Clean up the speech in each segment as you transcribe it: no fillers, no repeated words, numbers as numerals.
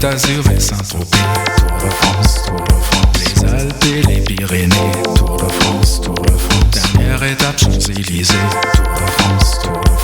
d'Azur et Saint-Tropez, Tour de France, Tour de France. Les Alpes et les Pyrénées, Tour de France, Tour de France. Dernière étape Champs-Élysées, Tour de France, Tour de France.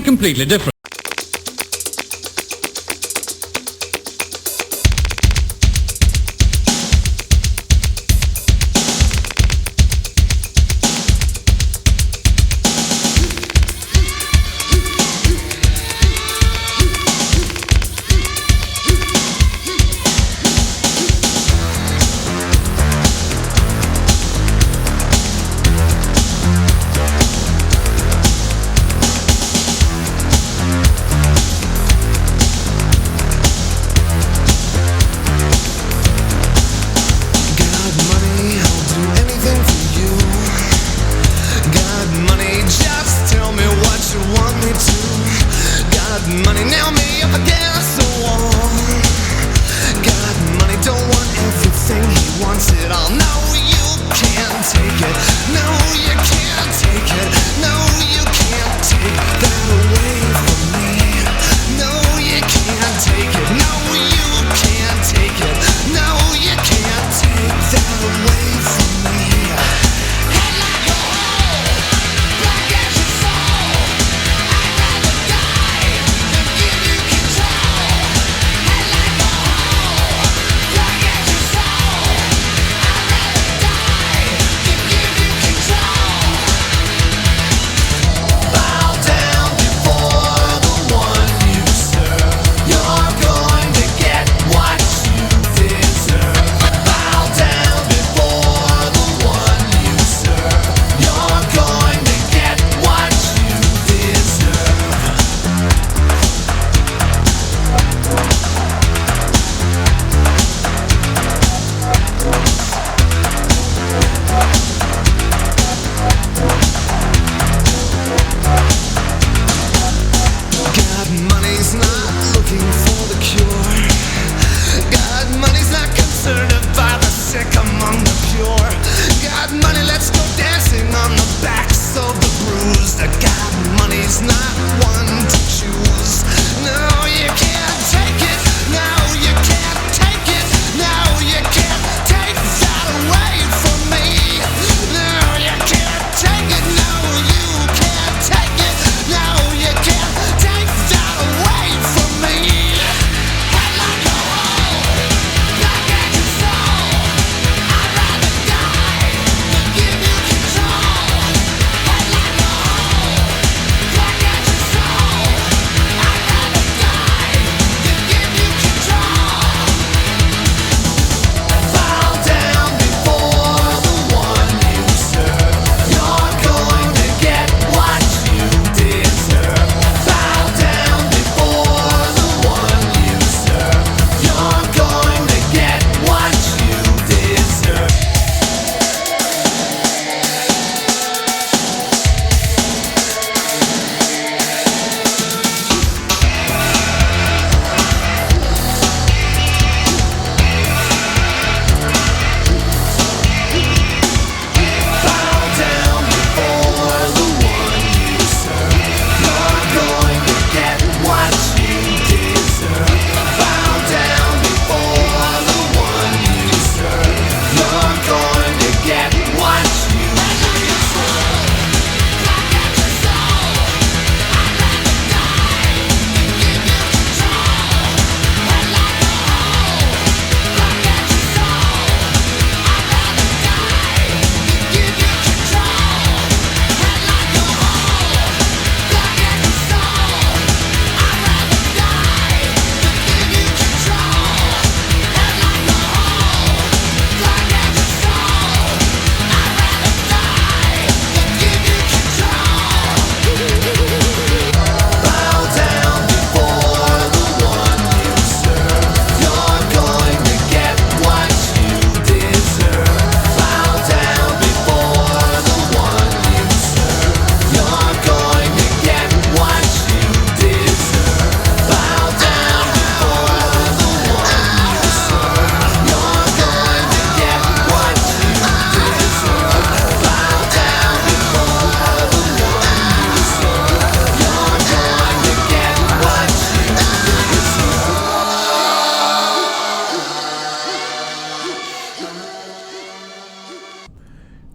Completely different.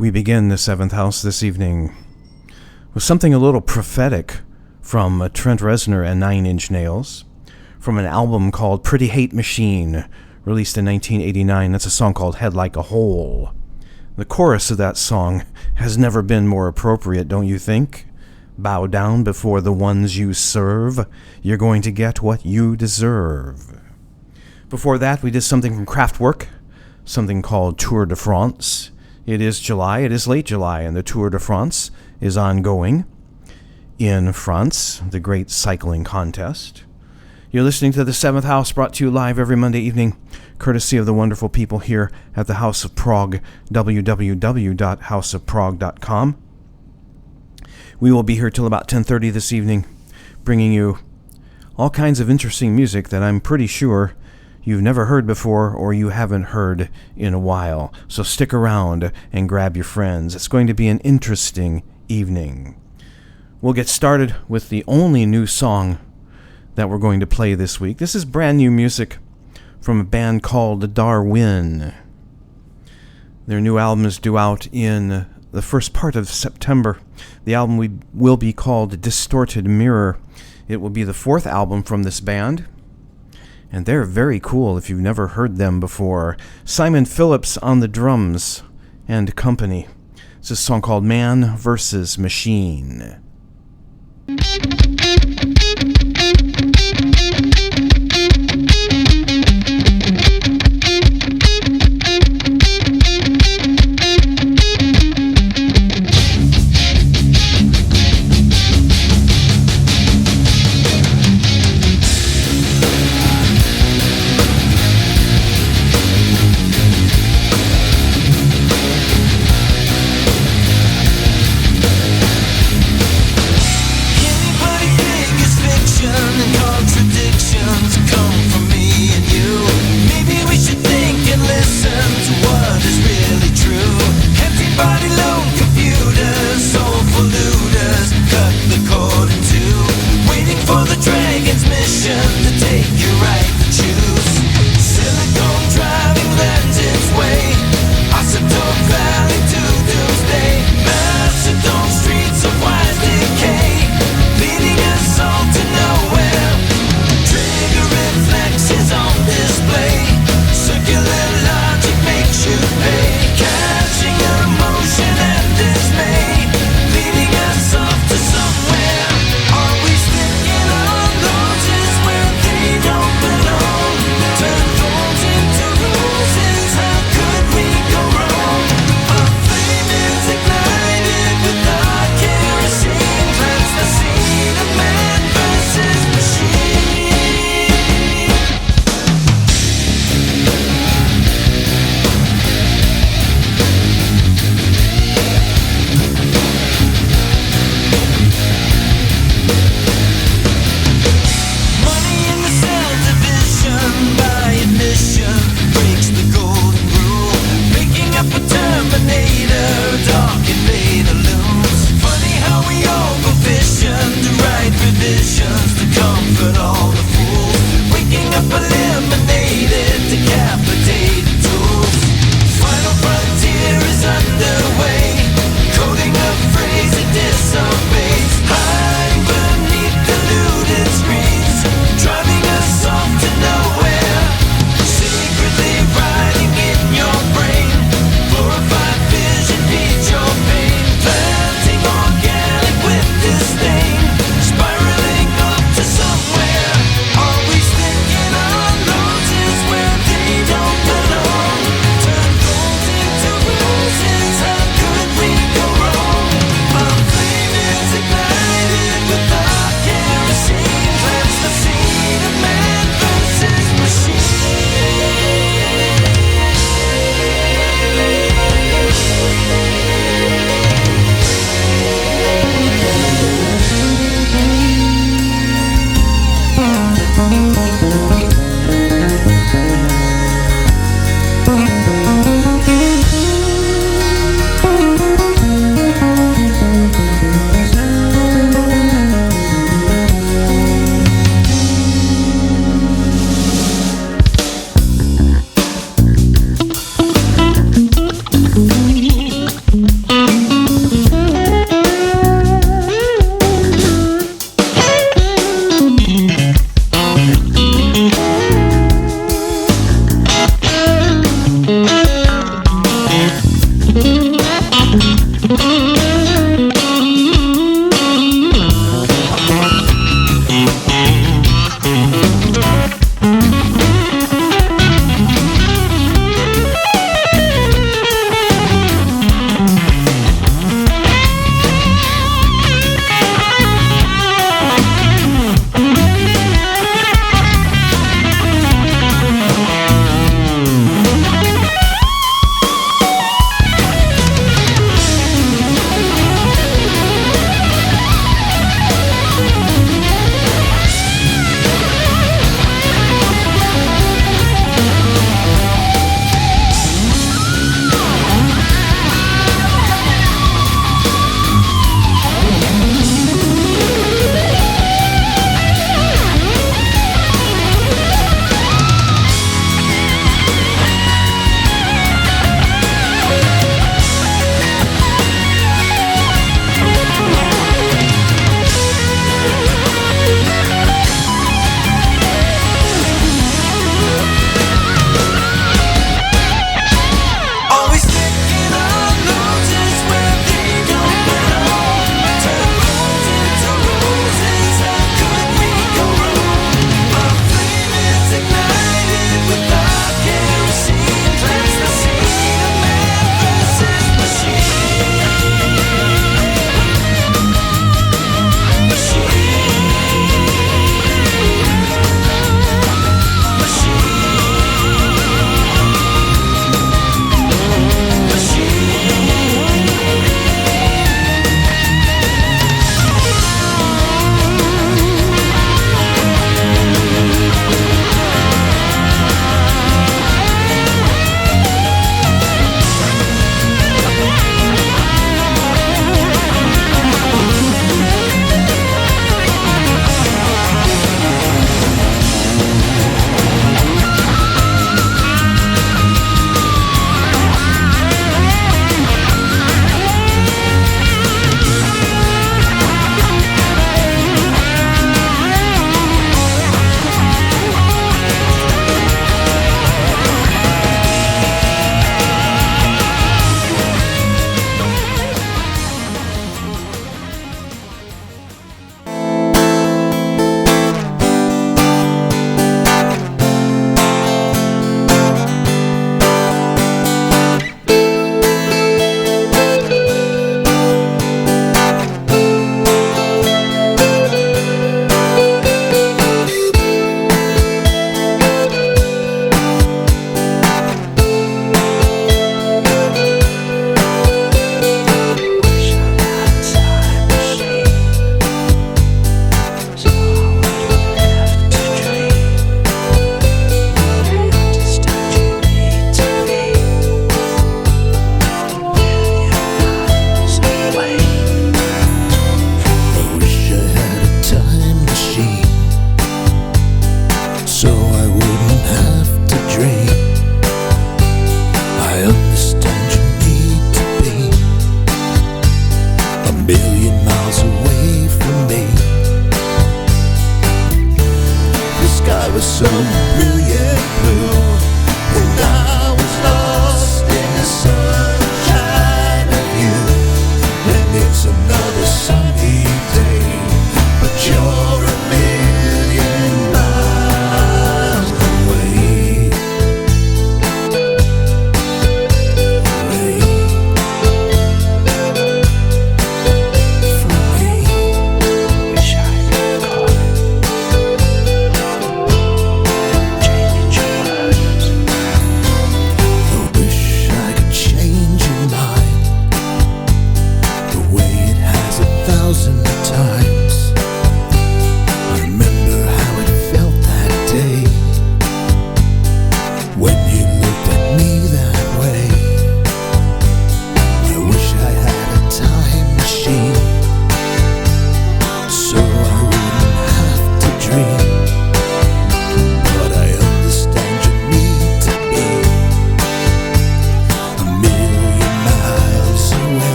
We begin the seventh house this evening with something a little prophetic from Trent Reznor and 9 Inch Nails, from an album called Pretty Hate Machine, released in 1989. That's a song called Head Like a Hole. The chorus of that song has never been more appropriate, don't you think? Bow down before the ones you serve. You're going to get what you deserve. Before that, we did something from Kraftwerk, something called Tour de France. It is July, it is late July, and the Tour de France is ongoing in France, the great cycling contest. You're listening to the Seventh House, brought to you live every Monday evening, courtesy of the wonderful people here at the House of Prog, www.houseofprog.com. We will be here till about 10:30 this evening, bringing you all kinds of interesting music that I'm pretty sure you've never heard before or you haven't heard in a while. So stick around and grab your friends. It's going to be an interesting evening. We'll get started with the only new song that we're going to play this week. This is brand new music from a band called DarWin. Their new album is due out in the first part of September. The album will be called Distorted Mirror. It will be the fourth album from this band, and they're very cool if you've never heard them before. Simon Phillips on the drums and company. It's a song called Man vs. Machine.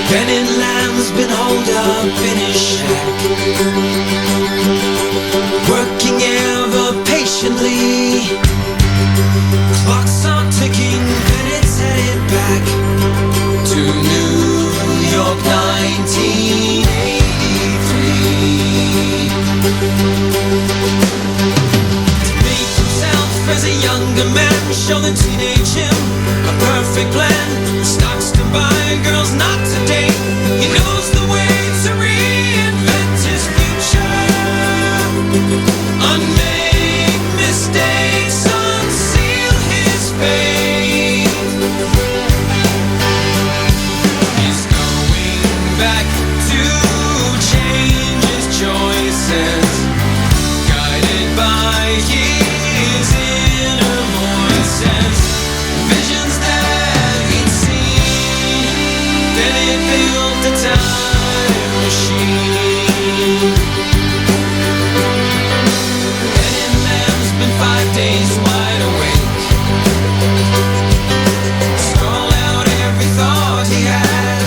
Bennett Lamb's been holed up in his shack, working ever patiently. Clocks are ticking, Bennett's headed back to New York 1983. To make himself as a younger man, show the teenage him a perfect plan. Stocks to buy, girls not to date. He knows the way to reinvent his future. Unmake mistakes, unseal his fate. He's going back to change his choices, guided by his inner voices. Visions that he'd seen, then he built a time machine. Bennett Lamb's been 5 days wide awake, scroll out every thought he had,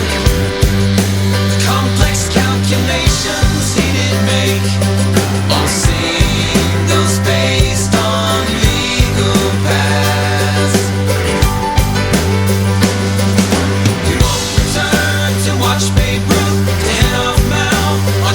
the complex calculations he did make, all signals based on legal paths. He won't return to watch Babe Ruth, to head off Mao, or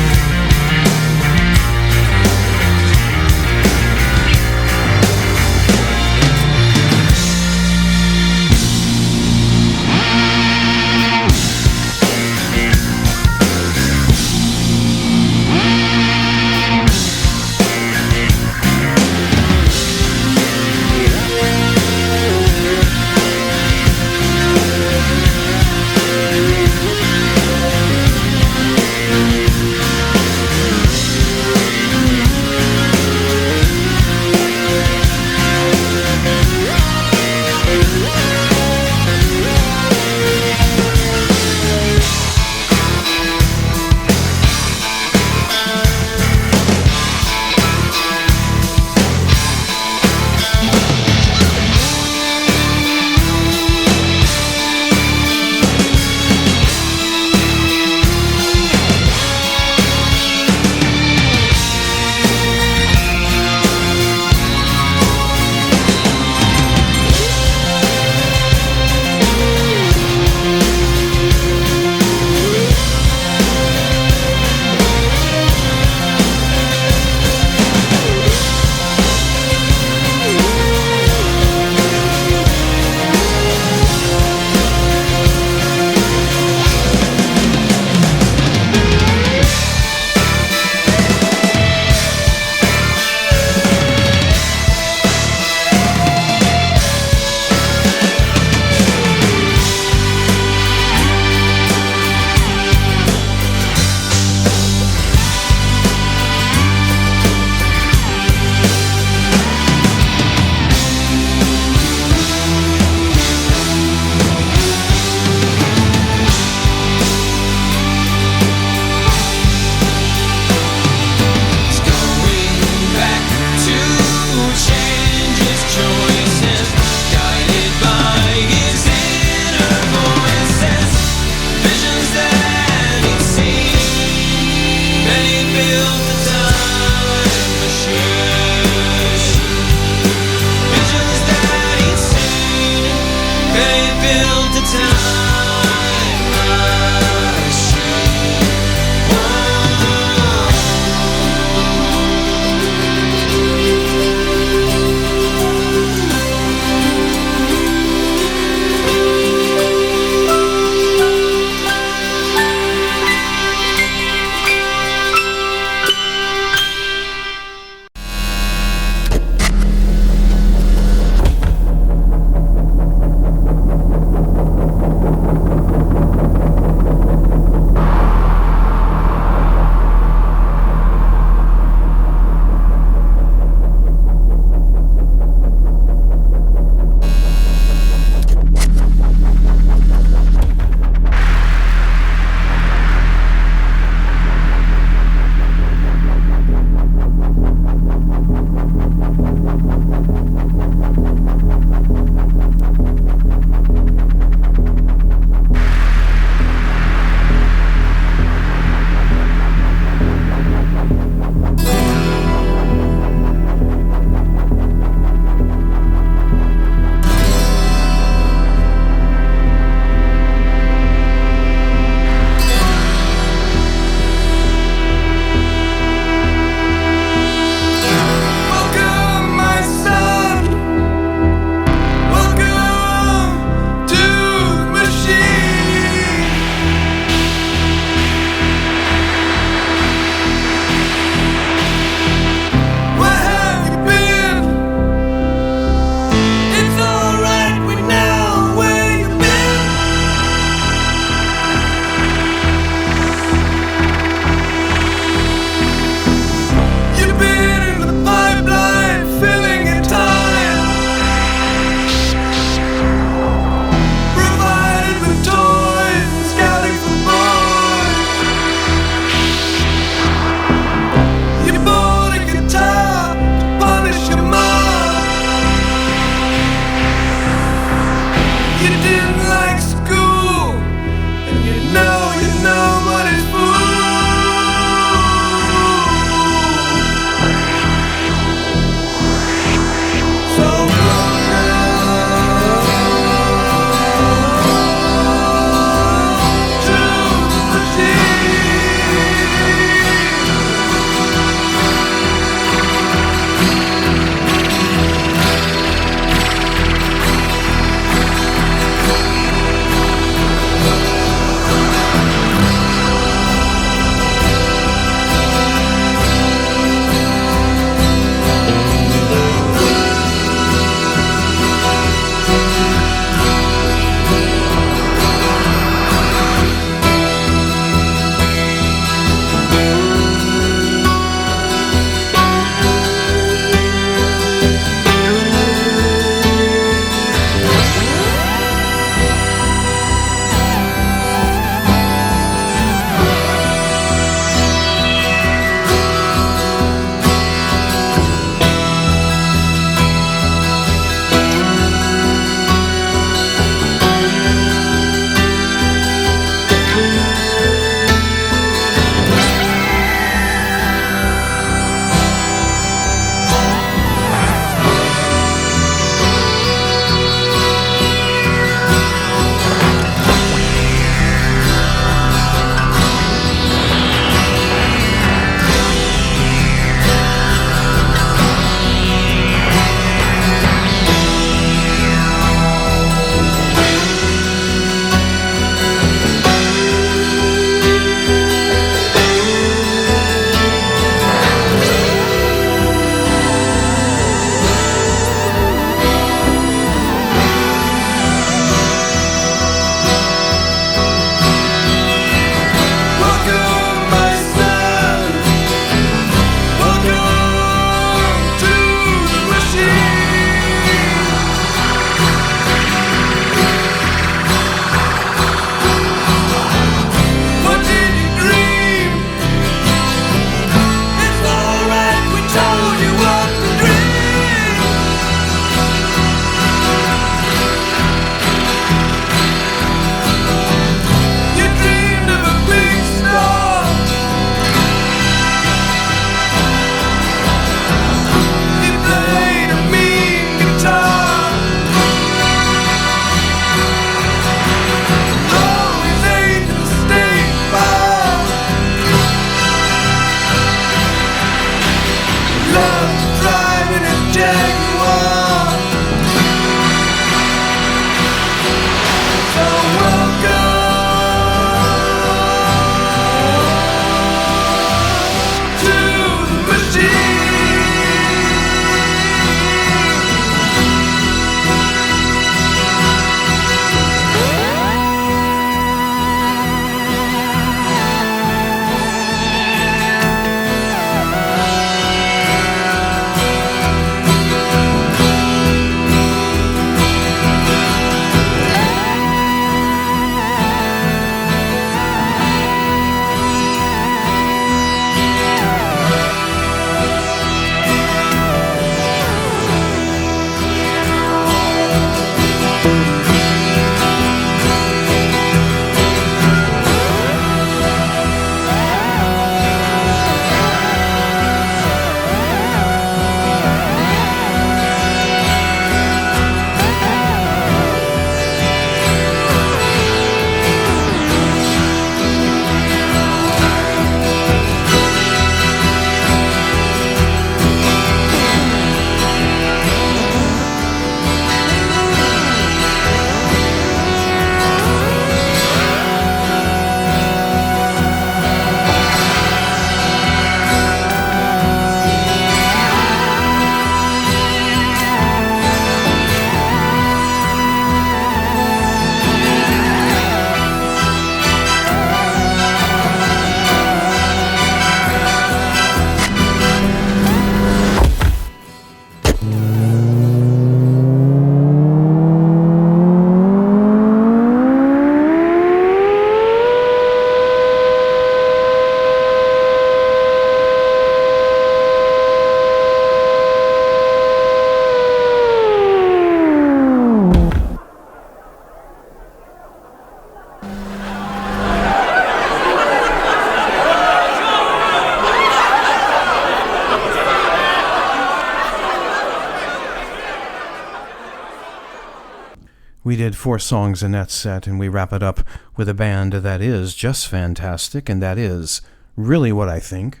We did 4 songs in that set, and we wrap it up with a band that is just fantastic, and that is really what I think.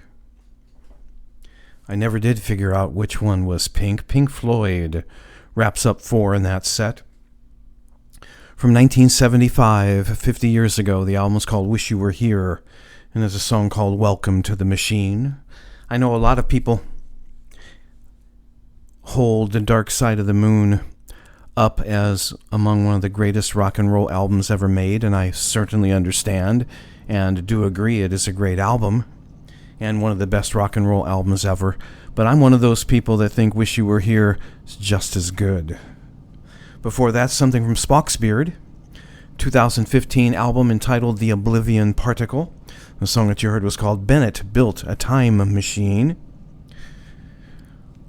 I never did figure out which one was Pink. Pink Floyd wraps up 4 in that set. From 1975, 50 years ago, the album is called Wish You Were Here, and there's a song called Welcome to the Machine. I know a lot of people hold The Dark Side of the Moon up as among one of the greatest rock and roll albums ever made, and I certainly understand and do agree it is a great album and one of the best rock and roll albums ever, but I'm one of those people that think Wish You Were Here is just as good. Before that, something from Spock's Beard, 2015 album entitled The Oblivion Particle. The song that you heard was called Bennett Built a Time Machine.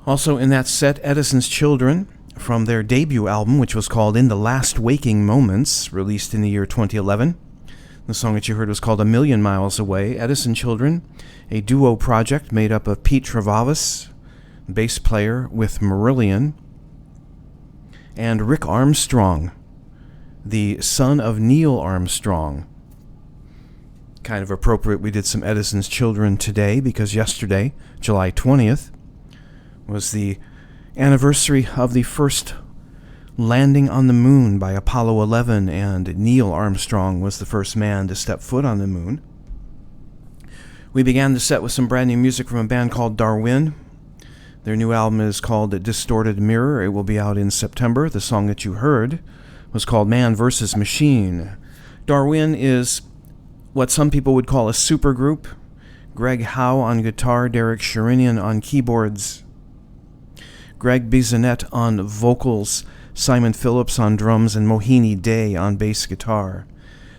Also in that set, Edison's Children, from their debut album, which was called In the Last Waking Moments, released in the year 2011. The song that you heard was called A Million Miles Away. Edison Children, a duo project made up of Pete Travavis, bass player with Marillion, and Rick Armstrong, the son of Neil Armstrong. Kind of appropriate we did some Edison's Children today, because yesterday, July 20th, was the anniversary of the first landing on the moon by Apollo 11, and Neil Armstrong was the first man to step foot on the moon. We began the set with some brand new music from a band called DarWin. Their new album is called Distorted Mirror. It will be out in September. The song that you heard was called Man vs. Machine. DarWin is what some people would call a supergroup. Greg Howe on guitar, Derek Sherinian on keyboards, Greg Bisonet on vocals, Simon Phillips on drums, and Mohini Day on bass guitar.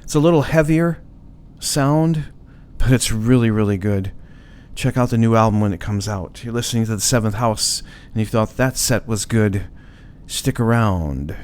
It's a little heavier sound, but it's really, really good. Check out the new album when it comes out. You're listening to The Seventh House, and you thought that set was good. Stick around.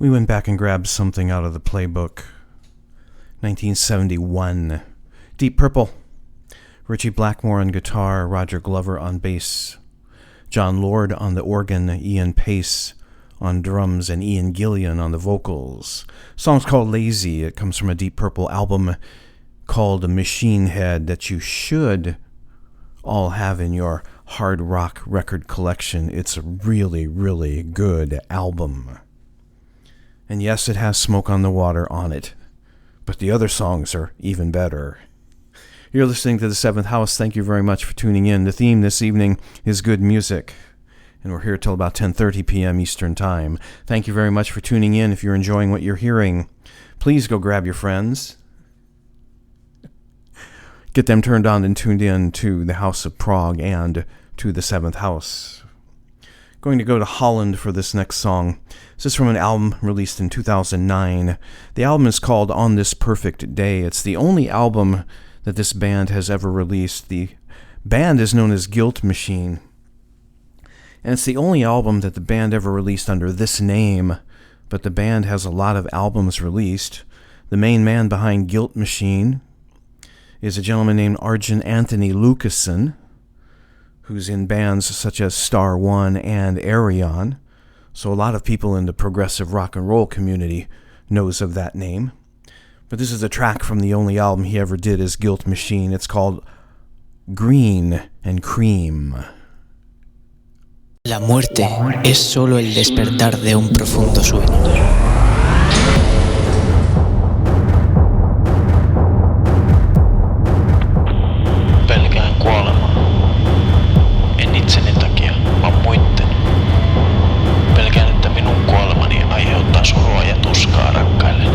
We went back and grabbed something out of the playbook. 1971. Deep Purple. Richie Blackmore on guitar, Roger Glover on bass, John Lord on the organ, Ian Pace on drums, and Ian Gillian on the vocals. The song's called Lazy. It comes from a Deep Purple album called Machine Head that you should all have in your hard rock record collection. It's a really, really good album. And yes, it has Smoke on the Water on it, but the other songs are even better. You're listening to The Seventh House. Thank you very much for tuning in. The theme this evening is good music, and we're here till about 10:30 p.m. Eastern Time. Thank you very much for tuning in. If you're enjoying what you're hearing, please go grab your friends. Get them turned on and tuned in to the House of Prague and to The Seventh House. Going to go to Holland for this next song. This is from an album released in 2009. The album is called On This Perfect Day. It's the only album that this band has ever released. The band is known as Guilt Machine, and it's the only album that the band ever released under this name, but the band has a lot of albums released. The main man behind Guilt Machine is a gentleman named Arjen Anthony Lucassen, who's in bands such as Star One and Arion, so a lot of people in the progressive rock and roll community knows of that name. But this is a track from the only album he ever did as Guilt Machine. It's called Green and Cream. La muerte es solo el despertar de un profundo sueño. Pelkään kuolemaa. En itseni takia, vaan muitten. Pelkään, että minun kuolemani aiheuttaa surua ja tuskaa rakkaille.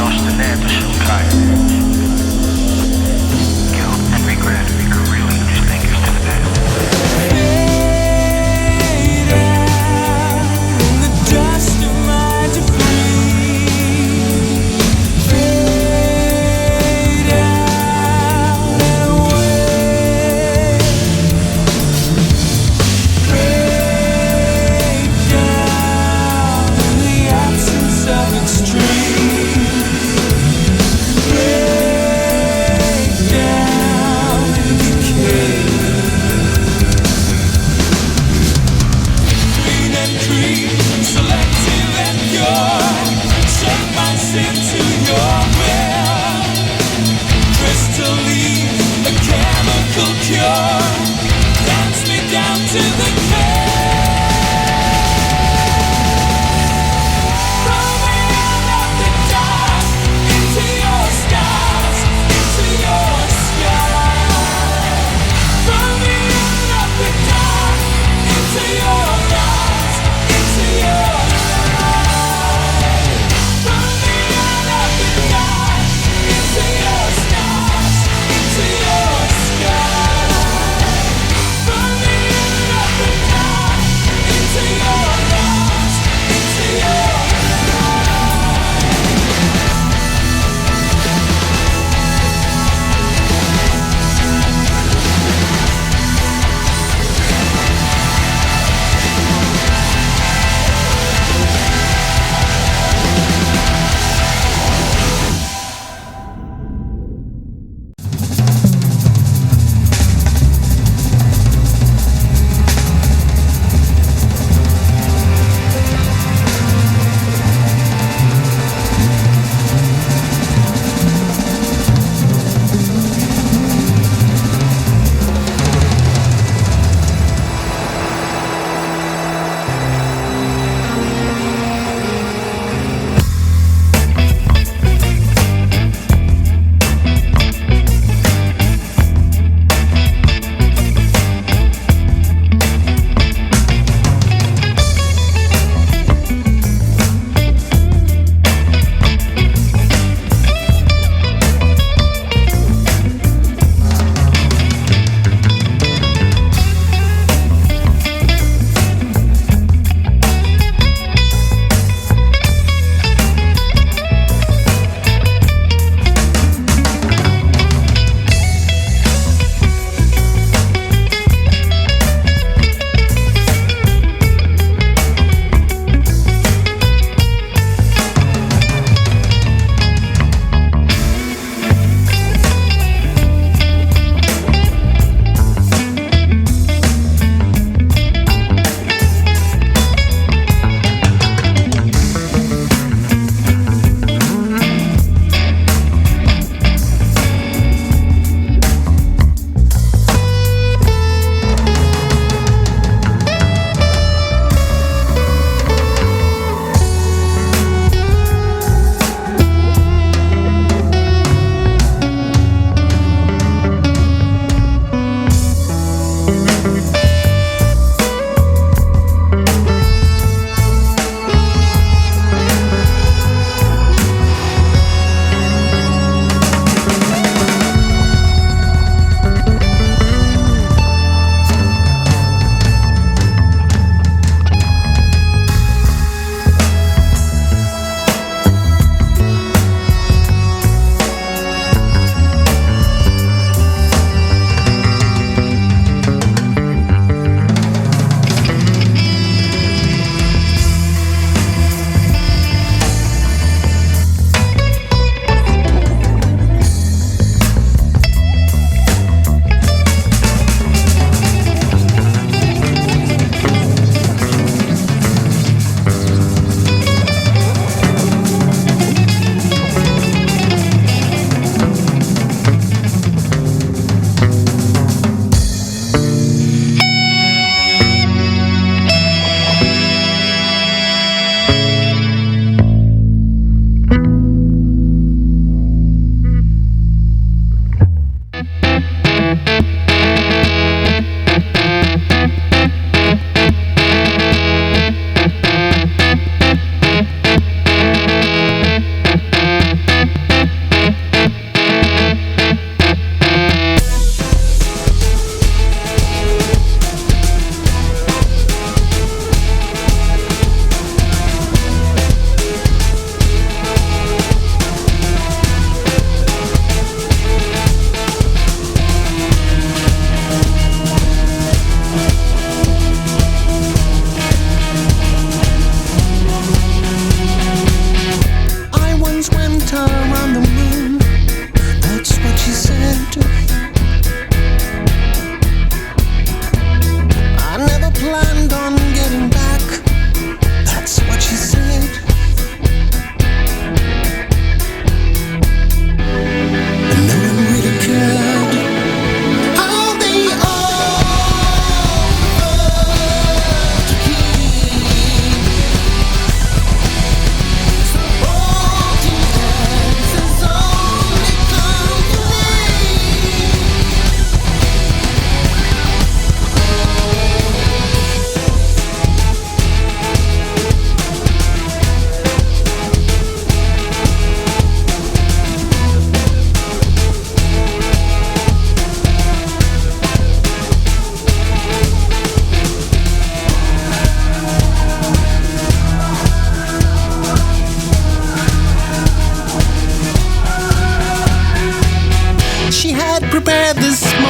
lost the net for some kind. Guilt and regret are really just things to the bed. Fade out in the dust of my debris. Fade out and away. Break down in the absence of extremes. Break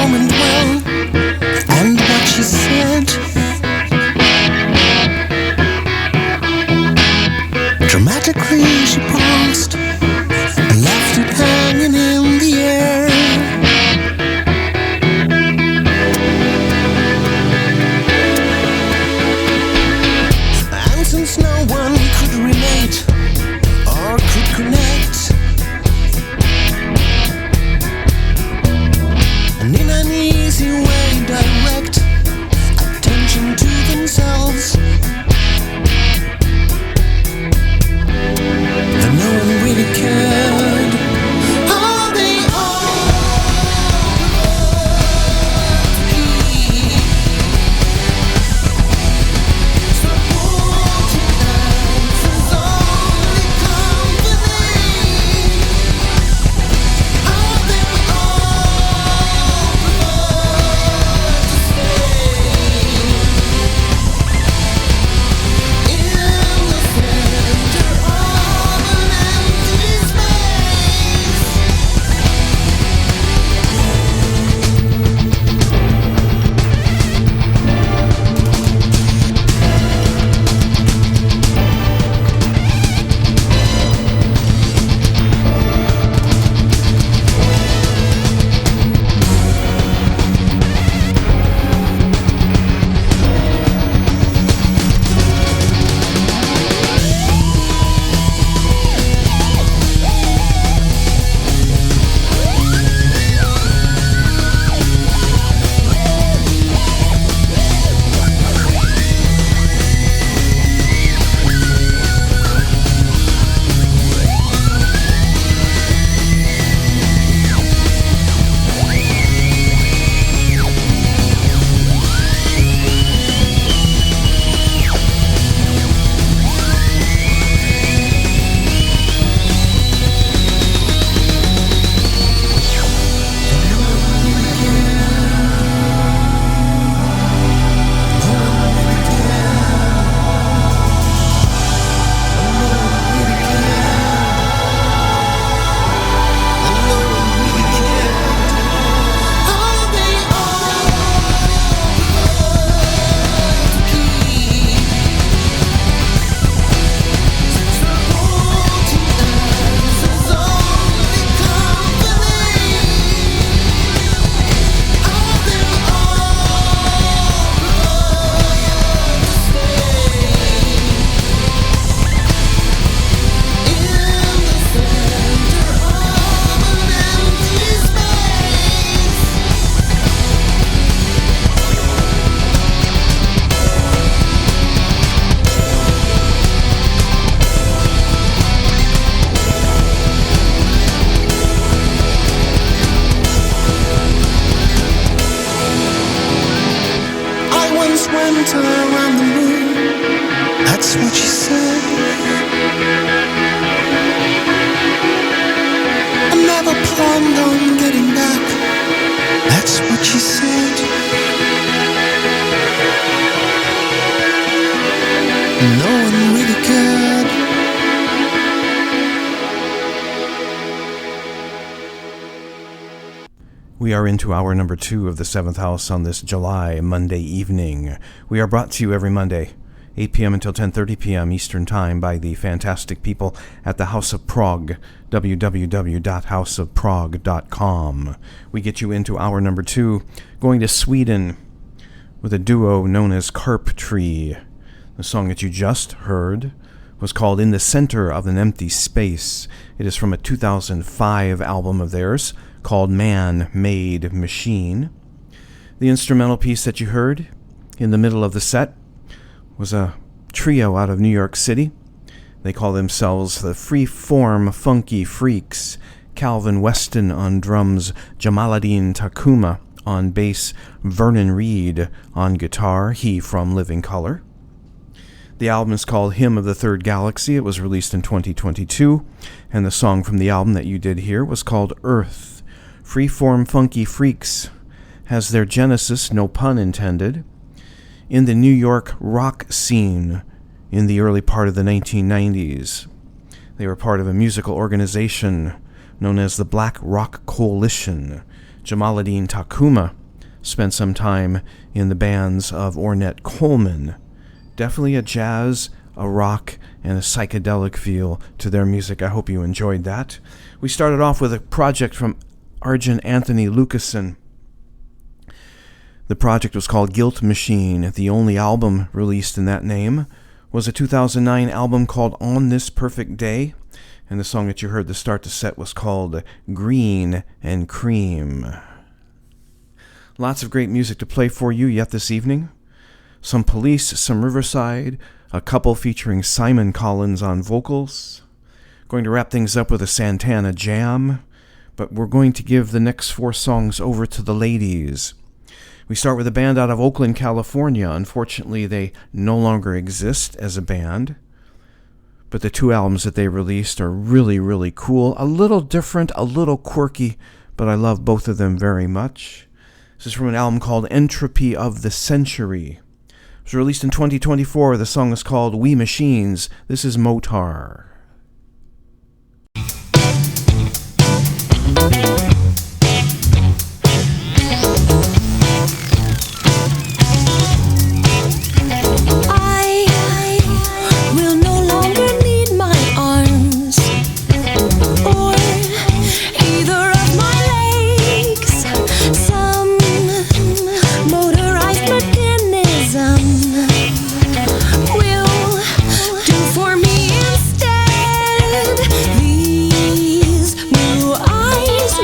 moment well, and what she said. Dramatically she paused and left it hanging in the air. And since no one could relate or could connect, and in an easy way direct attention to themselves, and no one really cared how they went around the moon, that's what she said. I never planned on getting back, that's what she said. No one really cared. We are into hour number 2 of the 7th House on this July Monday evening. We are brought to you every Monday, 8 p.m. until 10:30 p.m. Eastern Time by the fantastic people at the House of Prog, www.houseofprog.com. We get you into hour number 2, going to Sweden with a duo known as Carptree. The song that you just heard was called In the Center of an Empty Space. It is from a 2005 album of theirs called Man-Made Machine. The instrumental piece that you heard in the middle of the set was a trio out of New York City. They call themselves the Freeform Funky Freqs. Calvin Weston on drums, Jamaluddin Takuma on bass, Vernon Reed on guitar, he from Living Colour. The album is called Hymn of the Third Galaxy. It was released in 2022, and the song from the album that you did hear was called Earth. Freeform Funky Freqs has their genesis, no pun intended, in the New York rock scene in the early part of the 1990s. They were part of a musical organization known as the Black Rock Coalition. Jamaluddin Takuma spent some time in the bands of Ornette Coleman. Definitely a jazz, a rock, and a psychedelic feel to their music. I hope you enjoyed that. We started off with a project from Arjun Anthony Lucassen. The project was called Guilt Machine. The only album released in that name was a 2009 album called On This Perfect Day, and the song that you heard to start the set was called Green and Cream. Lots of great music to play for you yet this evening. Some Police, some Riverside, a couple featuring Simon Collins on vocals. Going to wrap things up with a Santana jam, but we're going to give the next 4 songs over to the ladies. We start with a band out of Oakland, California. Unfortunately, they no longer exist as a band, but the 2 albums that they released are really, really cool. A little different, a little quirky, but I love both of them very much. This is from an album called Entropy of the Century. It was released in 2024. The song is called We Machines. This is MoeTar. These new eyes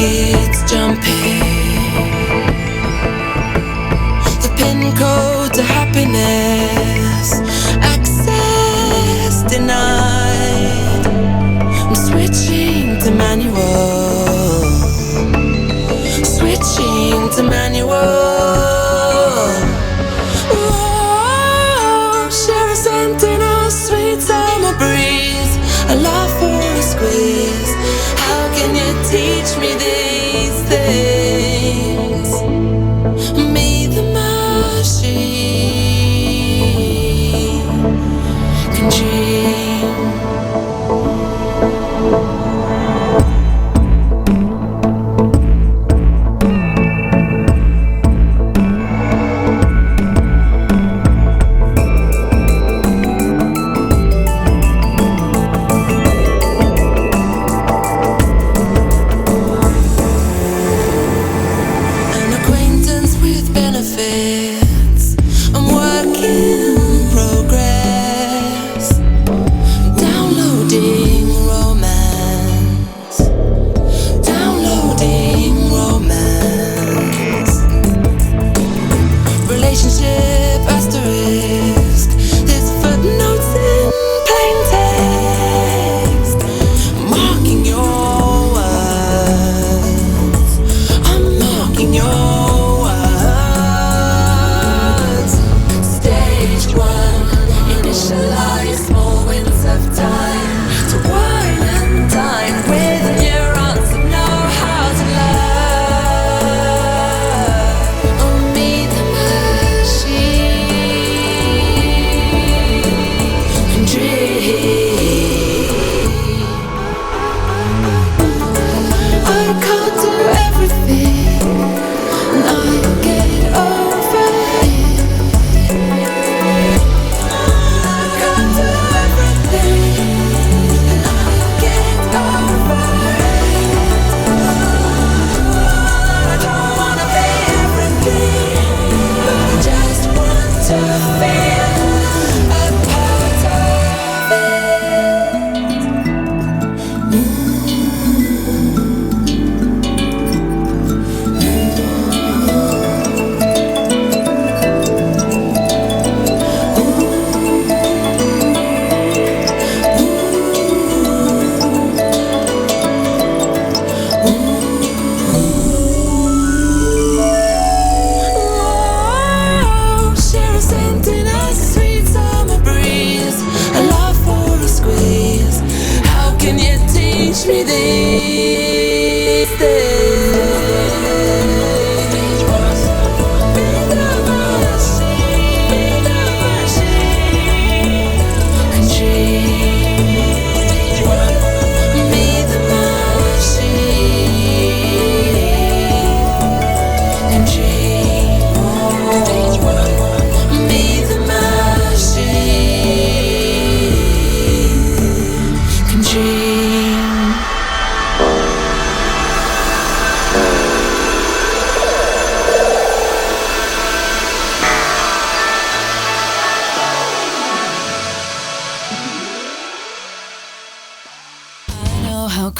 It's jumping. The pin code to happiness. Access denied. I'm switching to manual. Switching to manual. Whoa, share a Santana, sweet summer breeze. A laugh for a squeeze. How can you teach me these things? Me the machine can dream.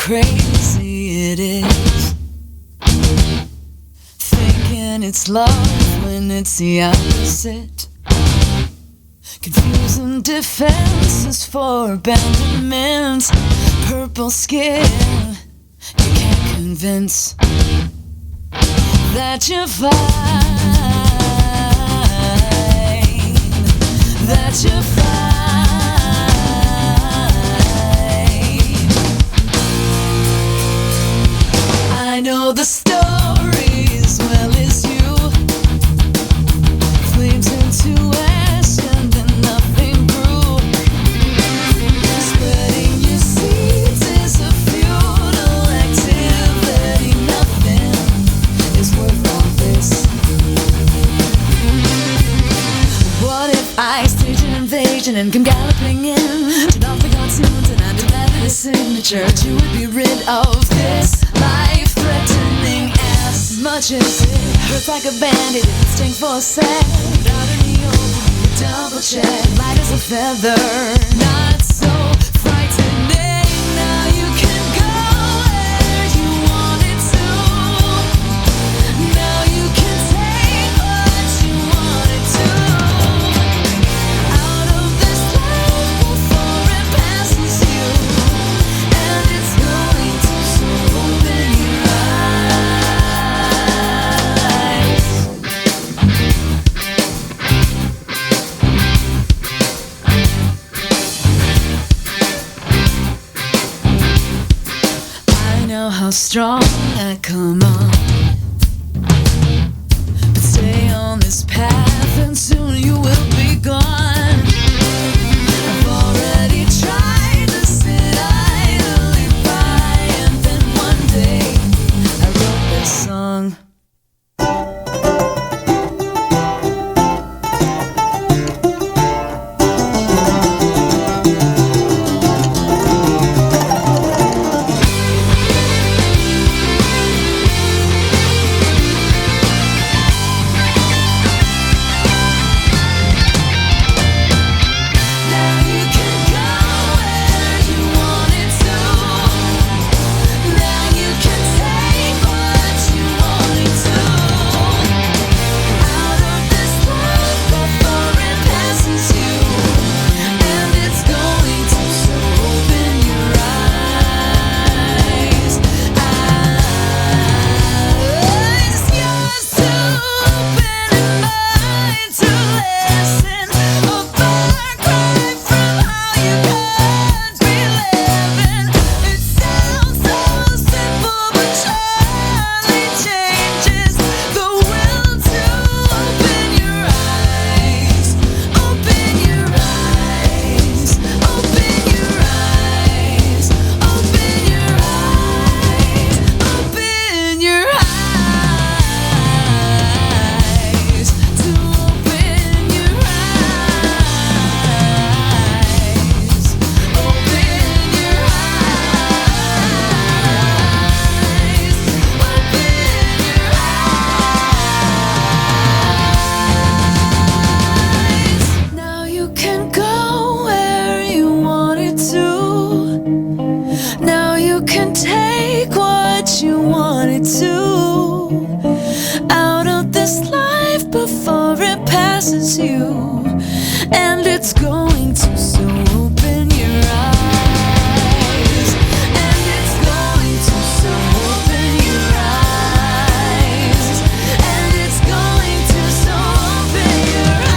crazy it is, thinking it's love when it's the opposite, confusing defenses for abandonment, purple skin, you can't convince that you're fine, that you're fine. I know the story as well as you. Flames into ash and then nothing grew. Spreading your seeds is a futile activity. Nothing is worth all this imagining come galloping in. Turn off the cartoons and undelivered his signature. But you would be rid of this life-threatening as much as it hurts like a bandit. It would sting for a sec. Without any open, you double check. Light as a feather, not so frightening. Now you can go where you wanted to. Now you can take what you wanted to. Out of this life before it passes you. And it's going to so open your eyes. I know how strong I come on, but stay on this path and soon you will be gone. I've already tried to sit idly by, and then one day I wrote this song. Now you can go where you wanted to. Now you can take what you wanted to. Out of this life before it passes you. And it's going to so open your eyes. Eyes, yours to open and mine to listen. A far cry from how you can't be living. It sounds so simple, but surely changes the will to open your eyes. Open your eyes. Open your eyes. Open your eyes. Open your eyes. To open your eyes. Open your eyes. Open your eyes. Now you can go where you wanted to. Now you can take what you wanted to. Out of this life before it passes you. And it's going to so open your eyes. And it's going to so open your eyes. And it's going to so open your eyes.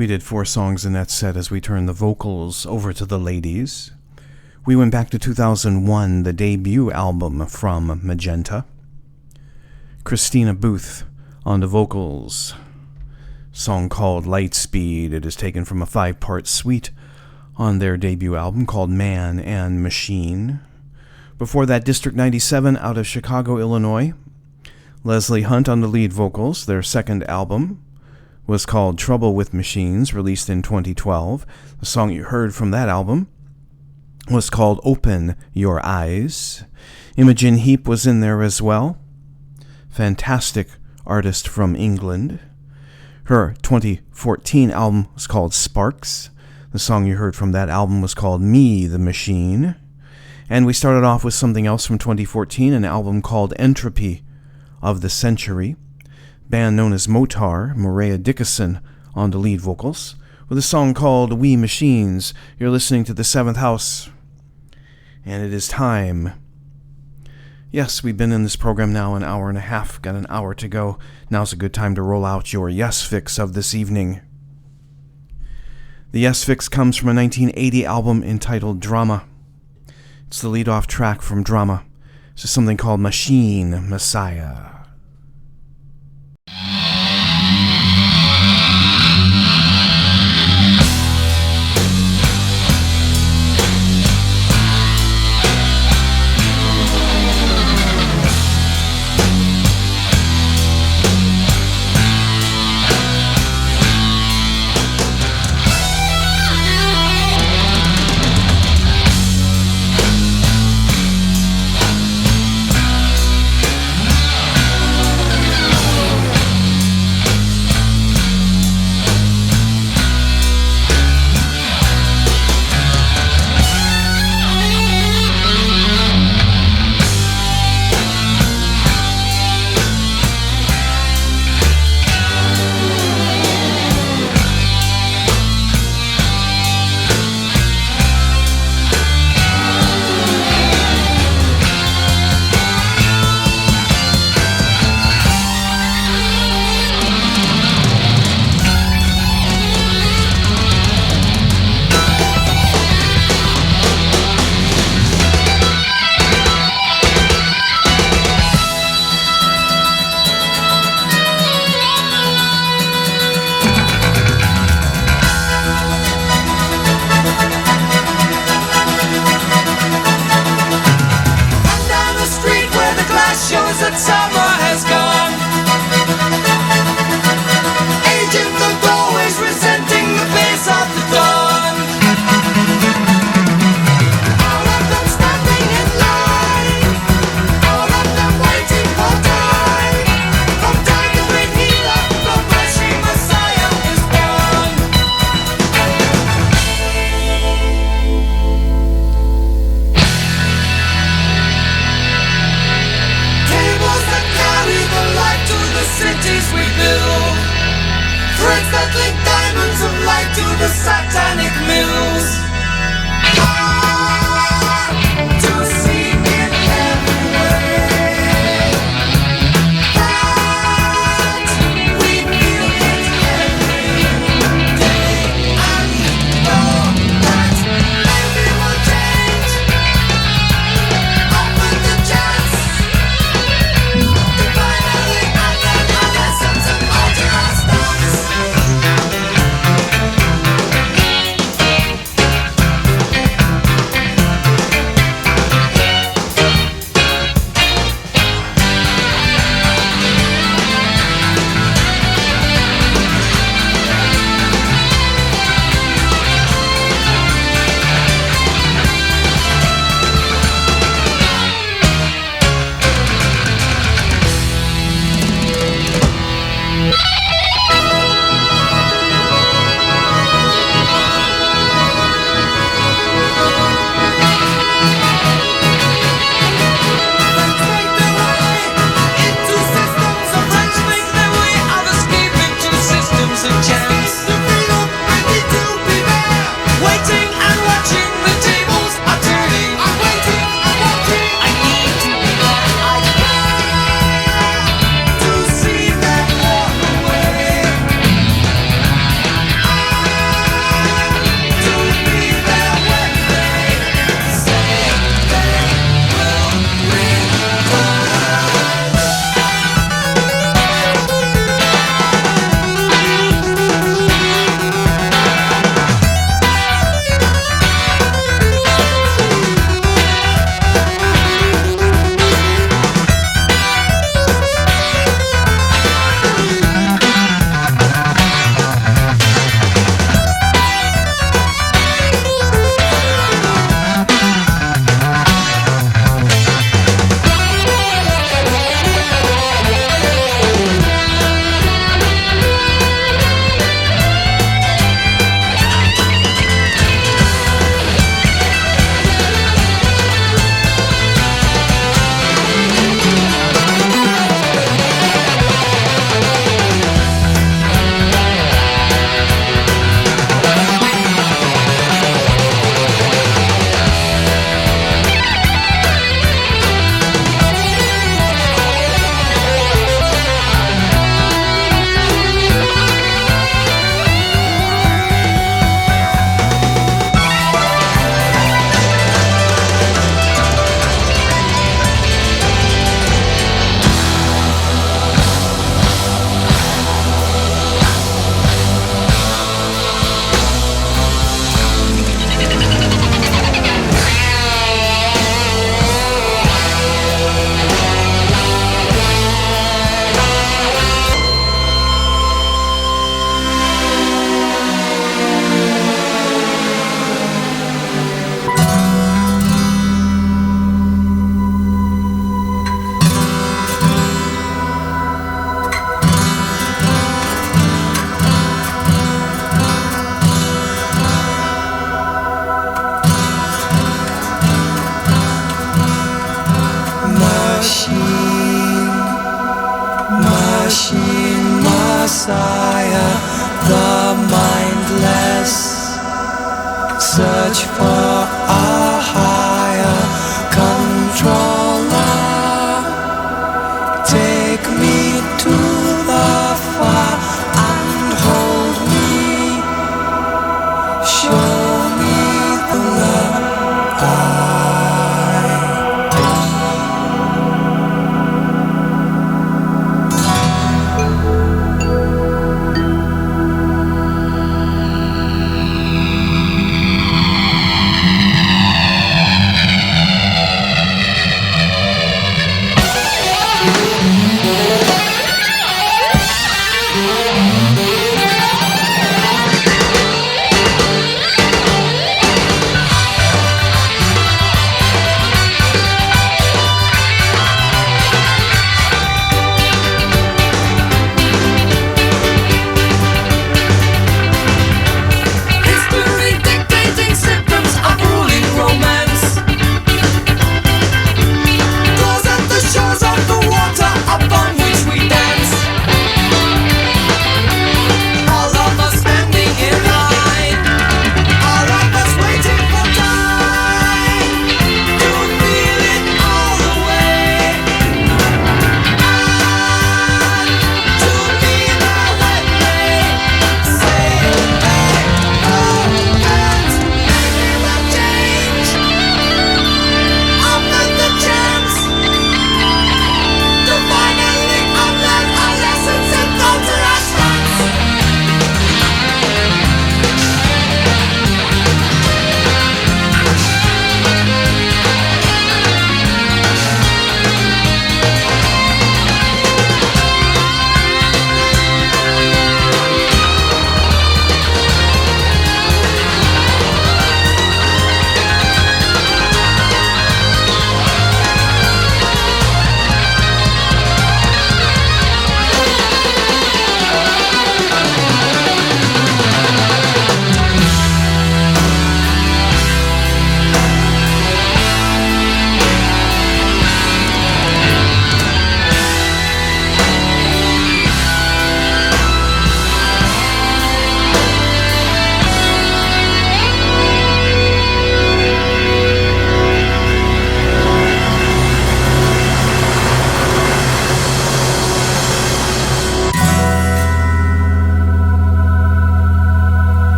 We did 4 songs in that set as we turned the vocals over to the ladies. We went back to 2001, the debut album from Magenta. Christina Booth on the vocals. Song called Lightspeed. It is taken from a 5-part suite on their debut album called Man and Machine. Before that, District 97 out of Chicago, Illinois. Leslie Hunt on the lead vocals. Their second album was called Trouble with Machines, released in 2012. The song you heard from that album was called Open Your Eyes. Imogen Heap was in there as well. Fantastic artist from England. Her 2014 album was called Sparks. The song you heard from that album was called Me, the Machine. And we started off with something else from 2014, an album called Entropy of the Century. Band known as MoeTar, Maria Dickinson on the lead vocals, with a song called We Machines. You're listening to the 7th House, and it is time. Yes, we've been in this program now an hour and a half, got an hour to go. Now's a good time to roll out your Yes Fix of this evening. The Yes Fix comes from a 1980 album entitled Drama. It's the lead-off track from Drama. This is something called Machine Messiah.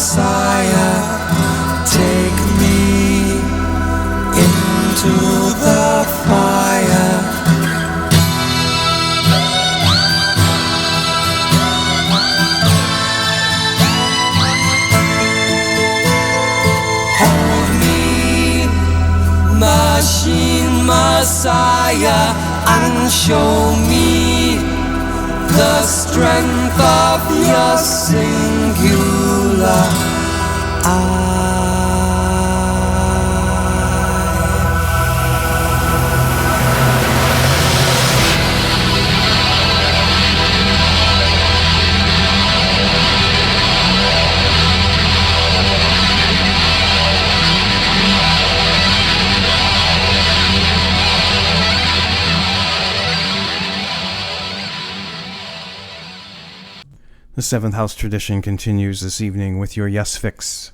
Messiah, take me into the fire. Hold me, machine Messiah, and show me the strength of your singular eye. The Seventh House tradition continues this evening with your Yes Fix.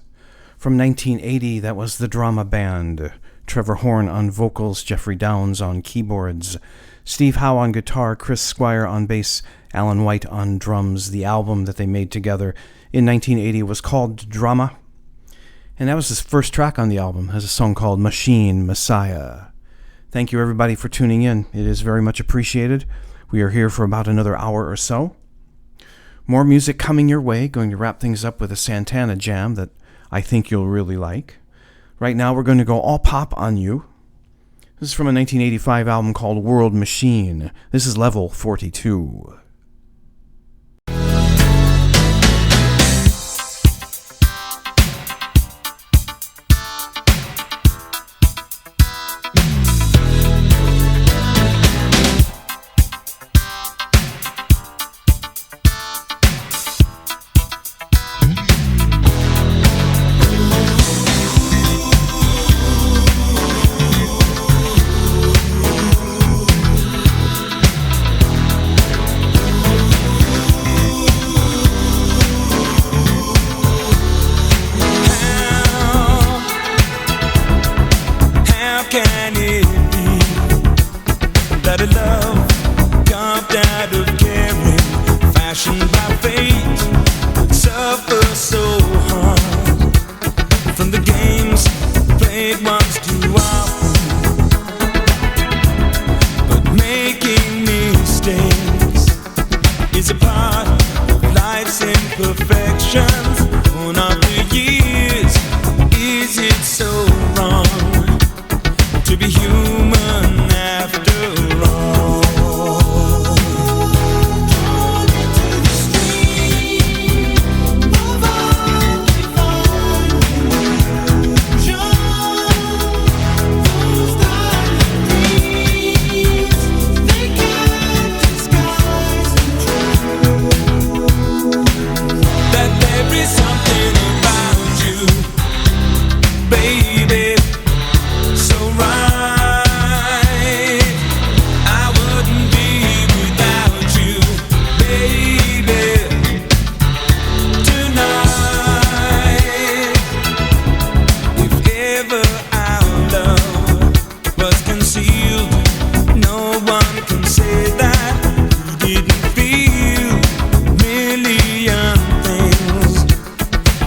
From 1980, that was the Drama Band. Trevor Horn on vocals, Jeffrey Downs on keyboards, Steve Howe on guitar, Chris Squire on bass, Alan White on drums. The album that they made together in 1980 was called Drama, and that was his first track on the album, has a song called Machine Messiah. Thank you everybody for tuning in. It is very much appreciated. We are here for about another hour or so. More music coming your way. Going to wrap things up with a Santana jam that I think you'll really like. Right now we're going to go all pop on you. This is from a 1985 album called World Machine. This is level 42.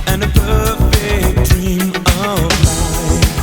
And a perfect dream of life.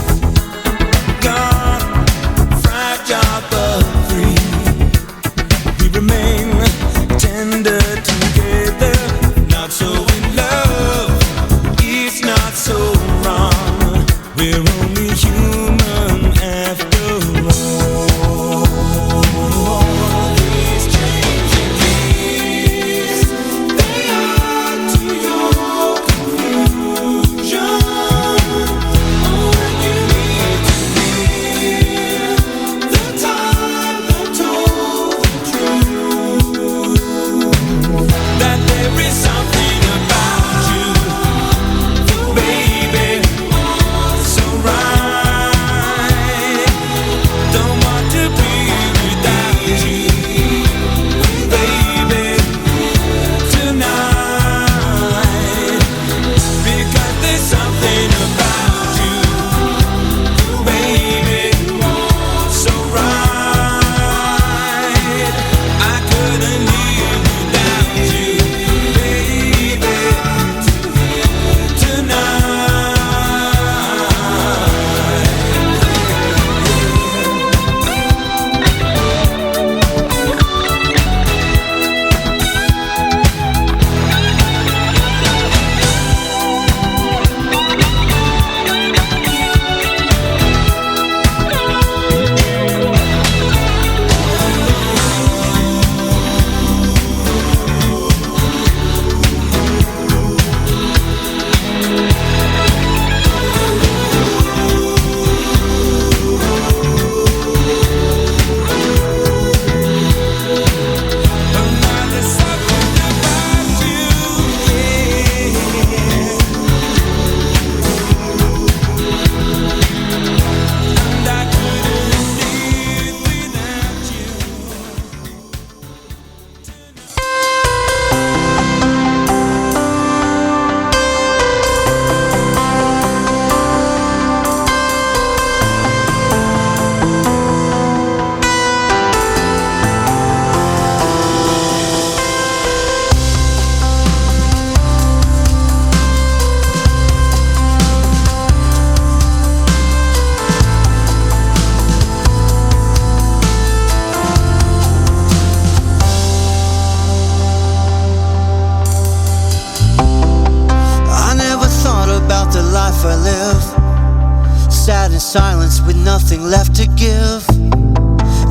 silence with nothing left to give.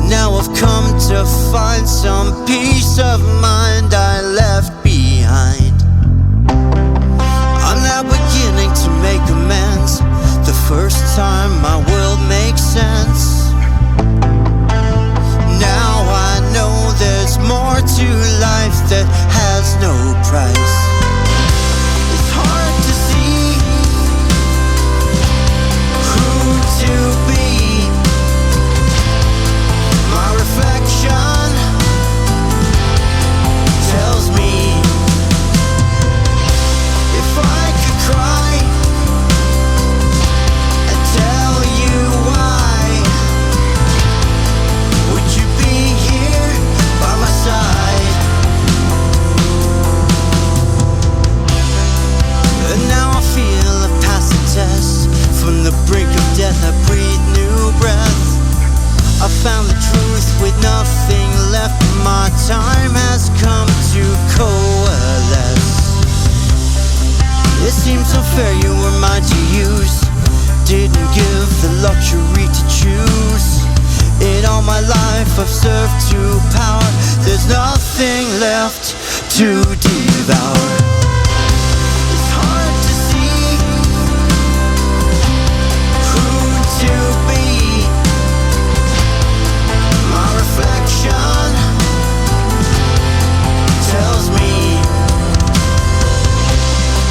Now I've come to find some peace of mind I left behind. I'm now beginning to make amends. The first time my world makes sense. Now I know there's more to life that has no price. It's hard to see who to be. My reflection tells me if I could cry and tell you why, would you be here by my side? And now I feel a passing test. From the brink of death I breathe new breath. I found the truth with nothing left. My time has come to coalesce. It seems unfair you were mine to use. Didn't give the luxury to choose. In all my life I've served to power. There's nothing left to devour. It's hard to see who to be. My reflection tells me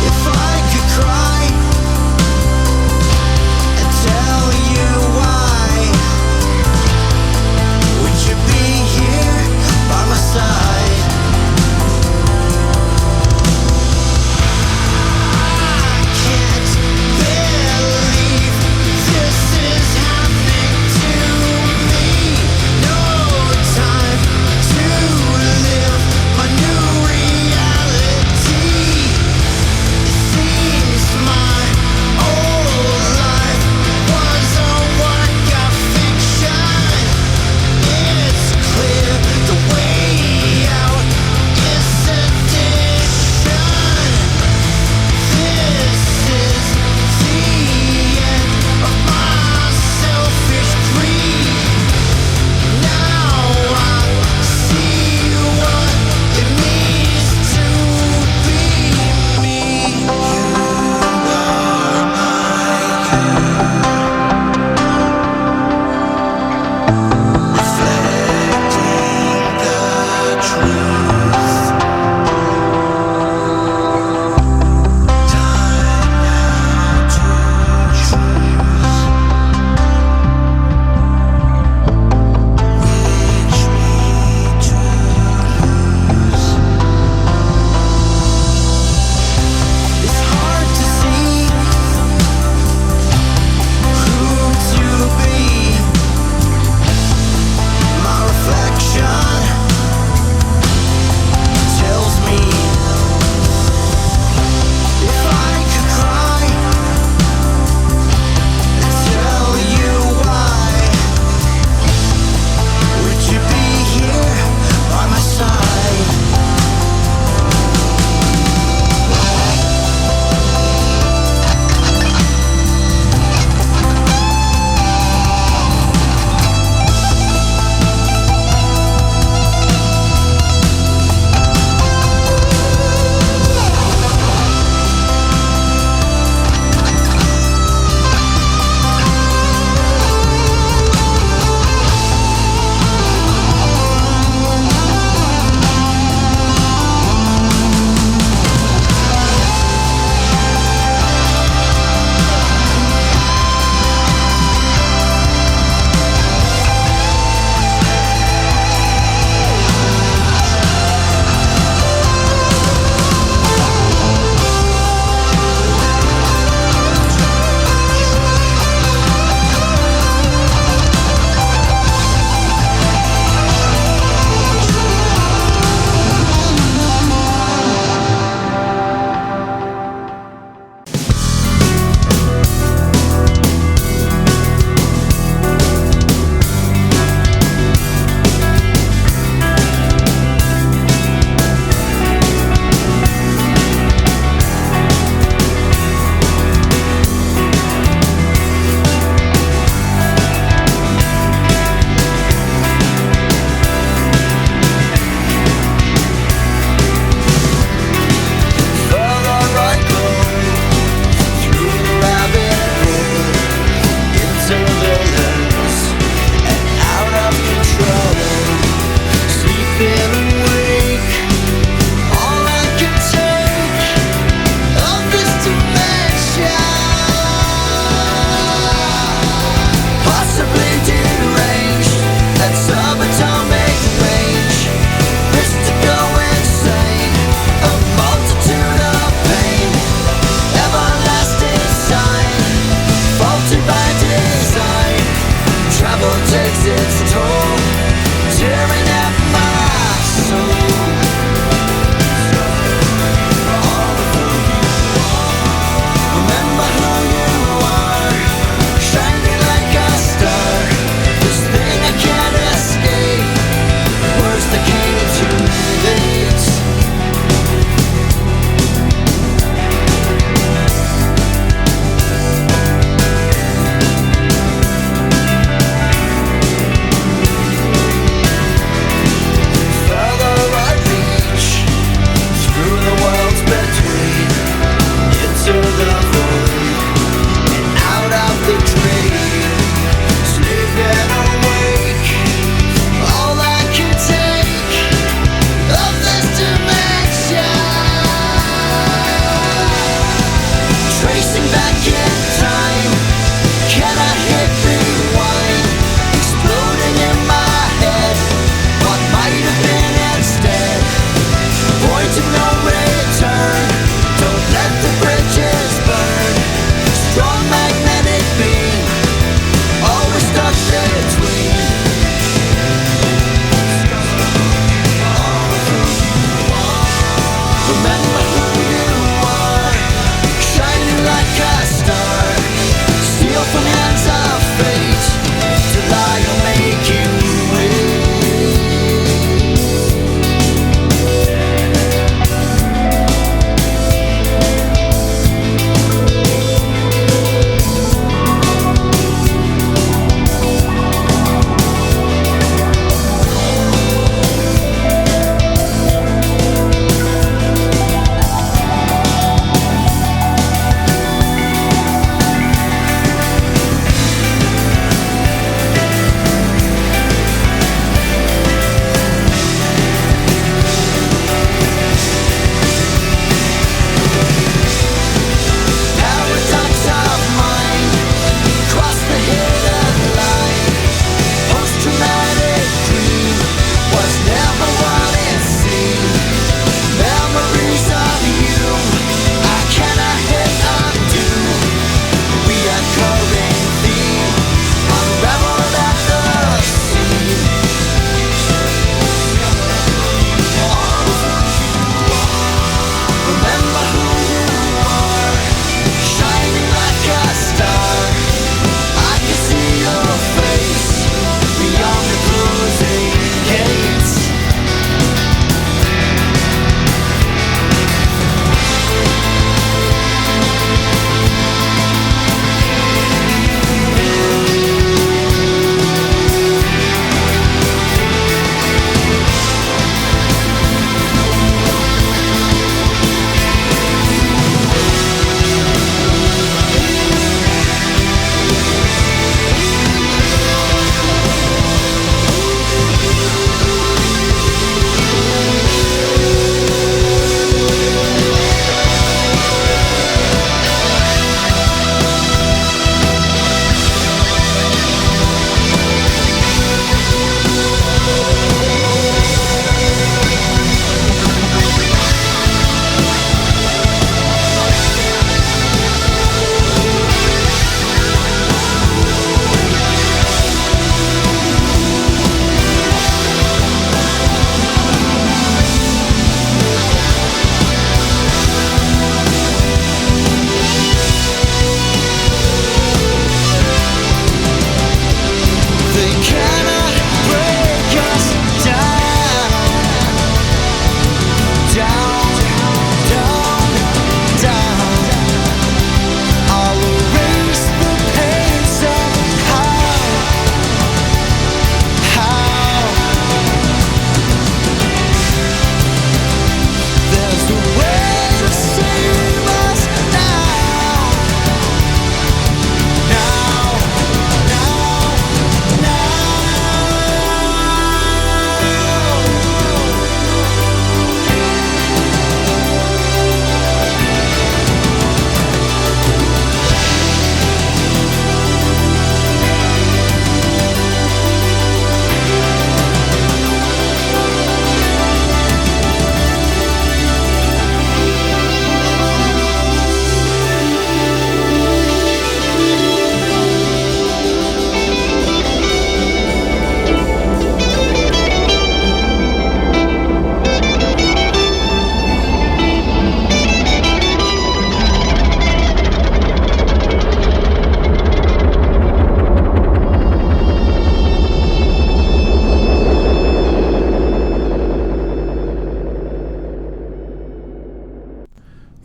if I could cry and tell you why, would you be here by my side?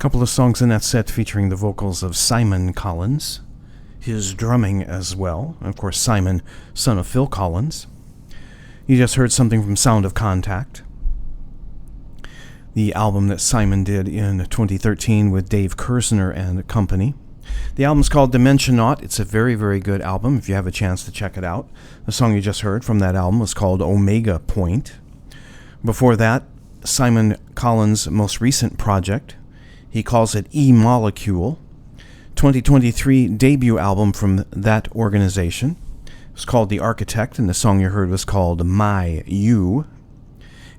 couple of songs in that set featuring the vocals of Simon Collins, his drumming as well. Of course, Simon, son of Phil Collins. You just heard something from Sound of Contact, the album that Simon did in 2013 with Dave Kersner and company. The album's called Dimensionaut. It's a very, very good album if you have a chance to check it out. The song you just heard from that album was called Omega Point. Before that, Simon Collins' most recent project, he calls it eMolecule, 2023 debut album from that organization. It was called The Architect, and the song you heard was called My You.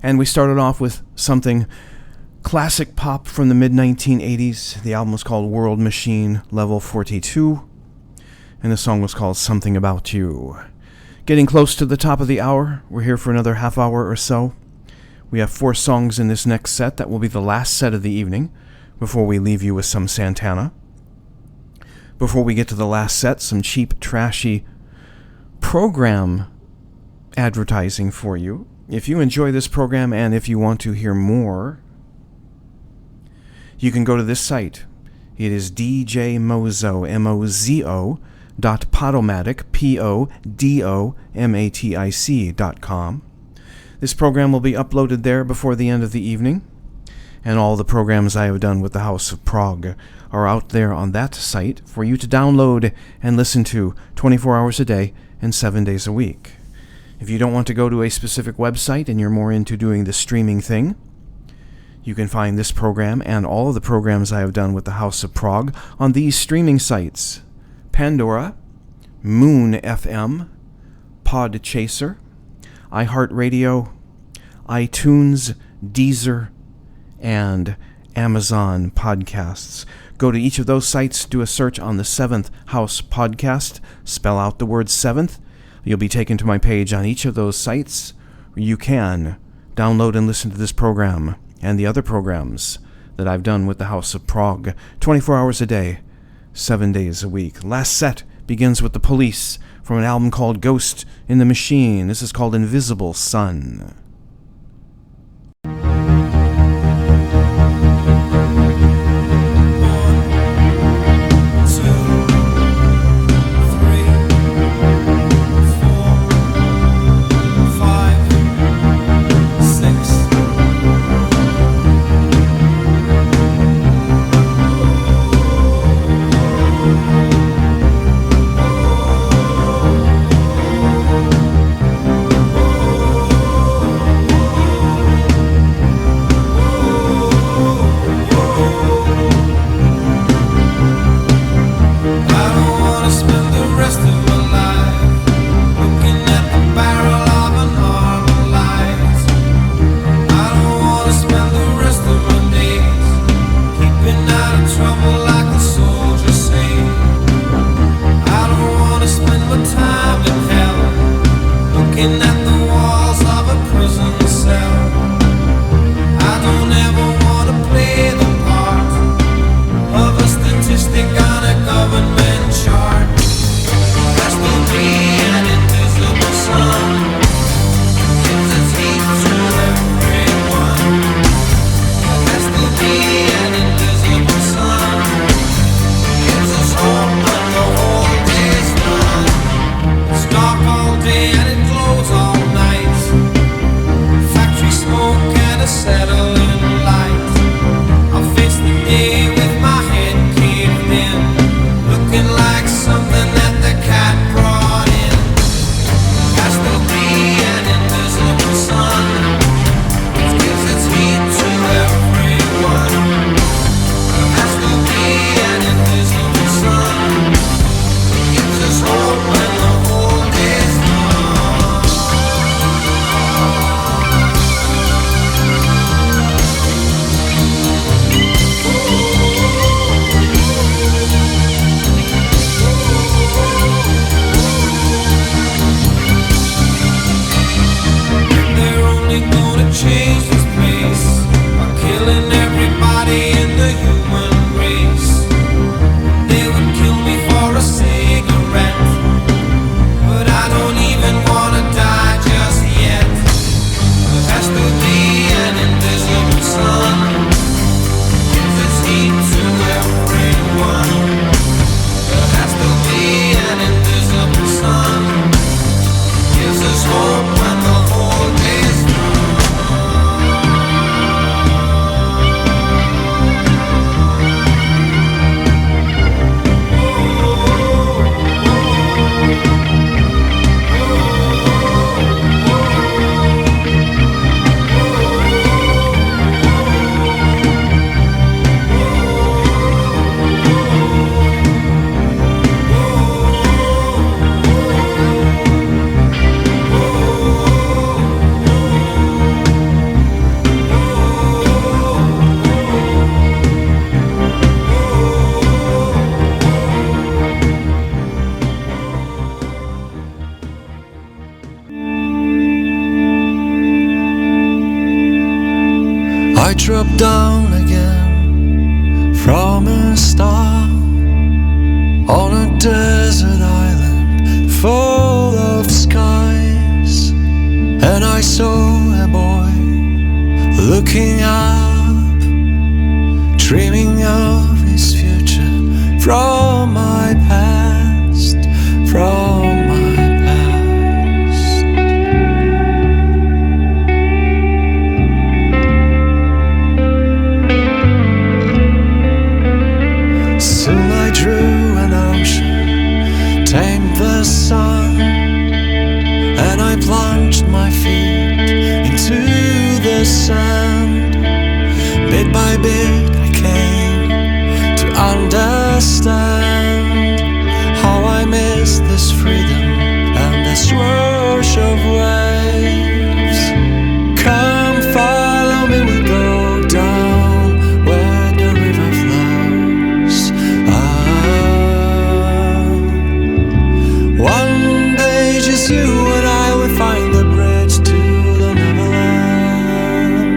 And we started off with something classic pop from the mid-1980s. The album was called World Machine Level 42, and the song was called Something About You. Getting close to the top of the hour. We're here for another half hour or so. We have 4 songs in this next set. That will be the last set of the evening before we leave you with some Santana. Before we get to the last set, some cheap, trashy program advertising for you. If you enjoy this program and if you want to hear more, you can go to this site. It is djmozo, M-O-Z-O, .podomatic, Podomatic.com. This program will be uploaded there before the end of the evening, and all the programs I have done with the House of Prog are out there on that site for you to download and listen to 24 hours a day and 7 days a week. If you don't want to go to a specific website and you're more into doing the streaming thing, you can find this program and all of the programs I have done with the House of Prog on these streaming sites: Pandora, Moon FM, Podchaser, iHeartRadio, iTunes, Deezer, and Amazon Podcasts. Go to each of those sites, do a search on the 7th House Podcast, spell out the word 7th. You'll be taken to my page on each of those sites where you can download and listen to this program and the other programs that I've done with the House of Prog, 24 hours a day, 7 days a week. Last set begins with The Police from an album called Ghost in the Machine. This is called Invisible Sun. Oh, drop down again from a star on a desert island full of skies, and I saw a boy looking up, dreaming of his future from my past, from my past. Soon I drew an ocean, tamed the sun, and I plunged my feet into the sand. Bit by bit I came to understand how I missed this freedom and the swoosh of waves. Come follow me, we'll go down where the river flows. One day just you and I will find the bridge to the Neverland.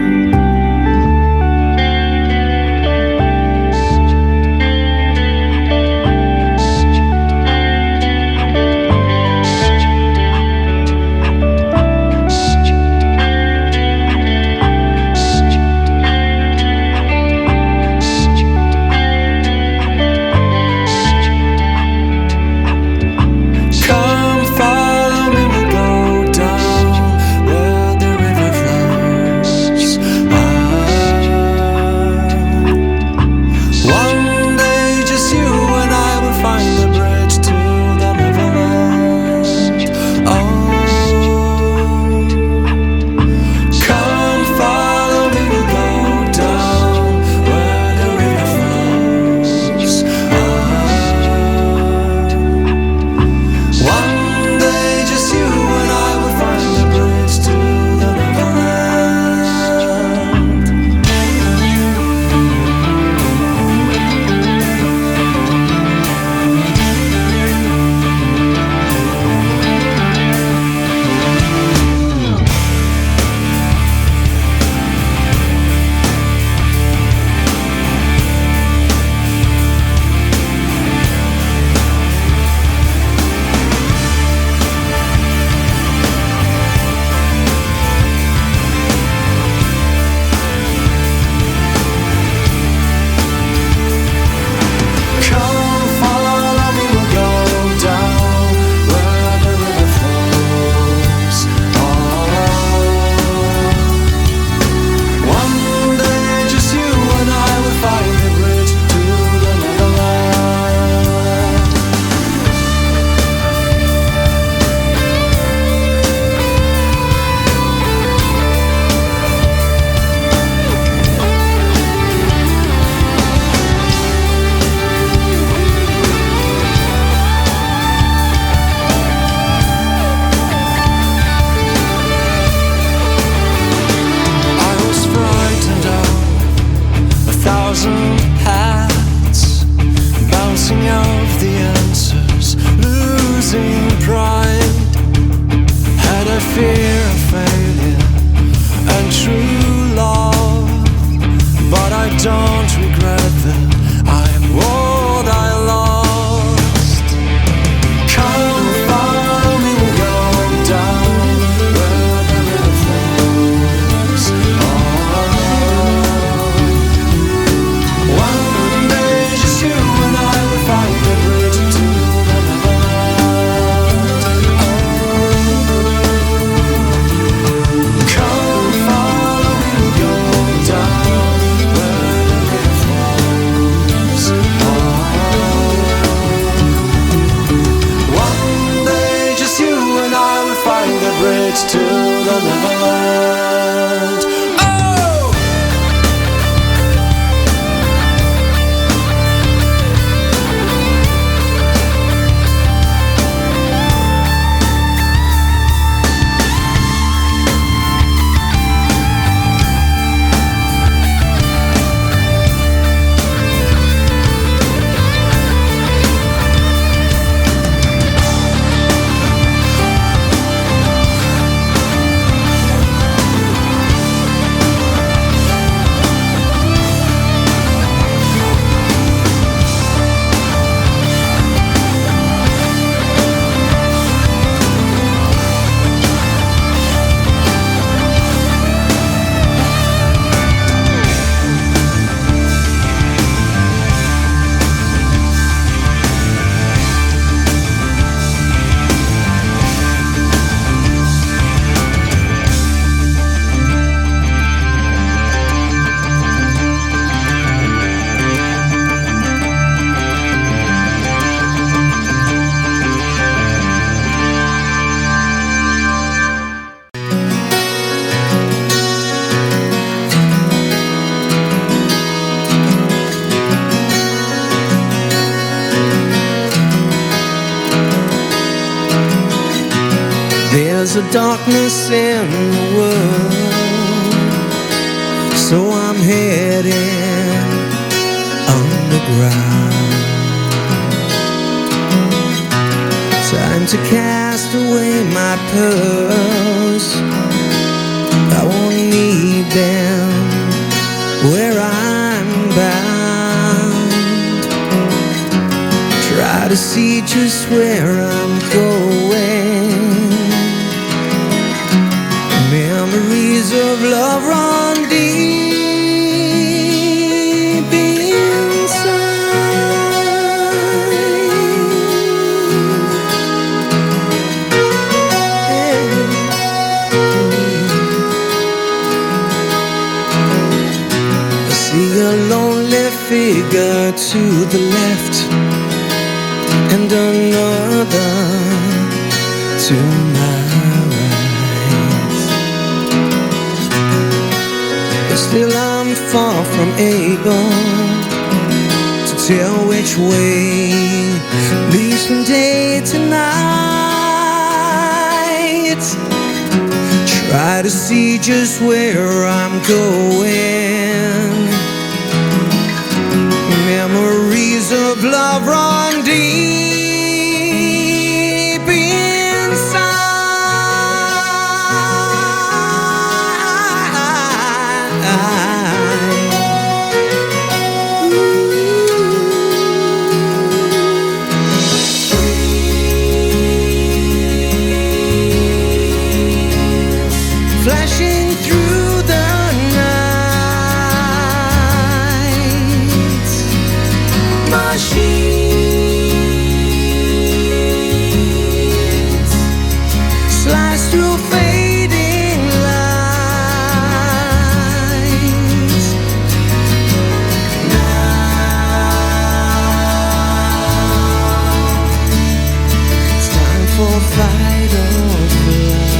There's a darkness in the world, so I'm heading underground. Time to cast away my pearls. I won't need them where I'm bound. Try to see just where I'm going. Memories of love run deep inside. I see a lonely figure to the left and another to my right. But still I'm far from able to tell which way leads from day to night. Try to see just where I'm going. Memories of love run deep inside. Flashing through the night, machines slice through fading lights. Now it's time for fight or flight.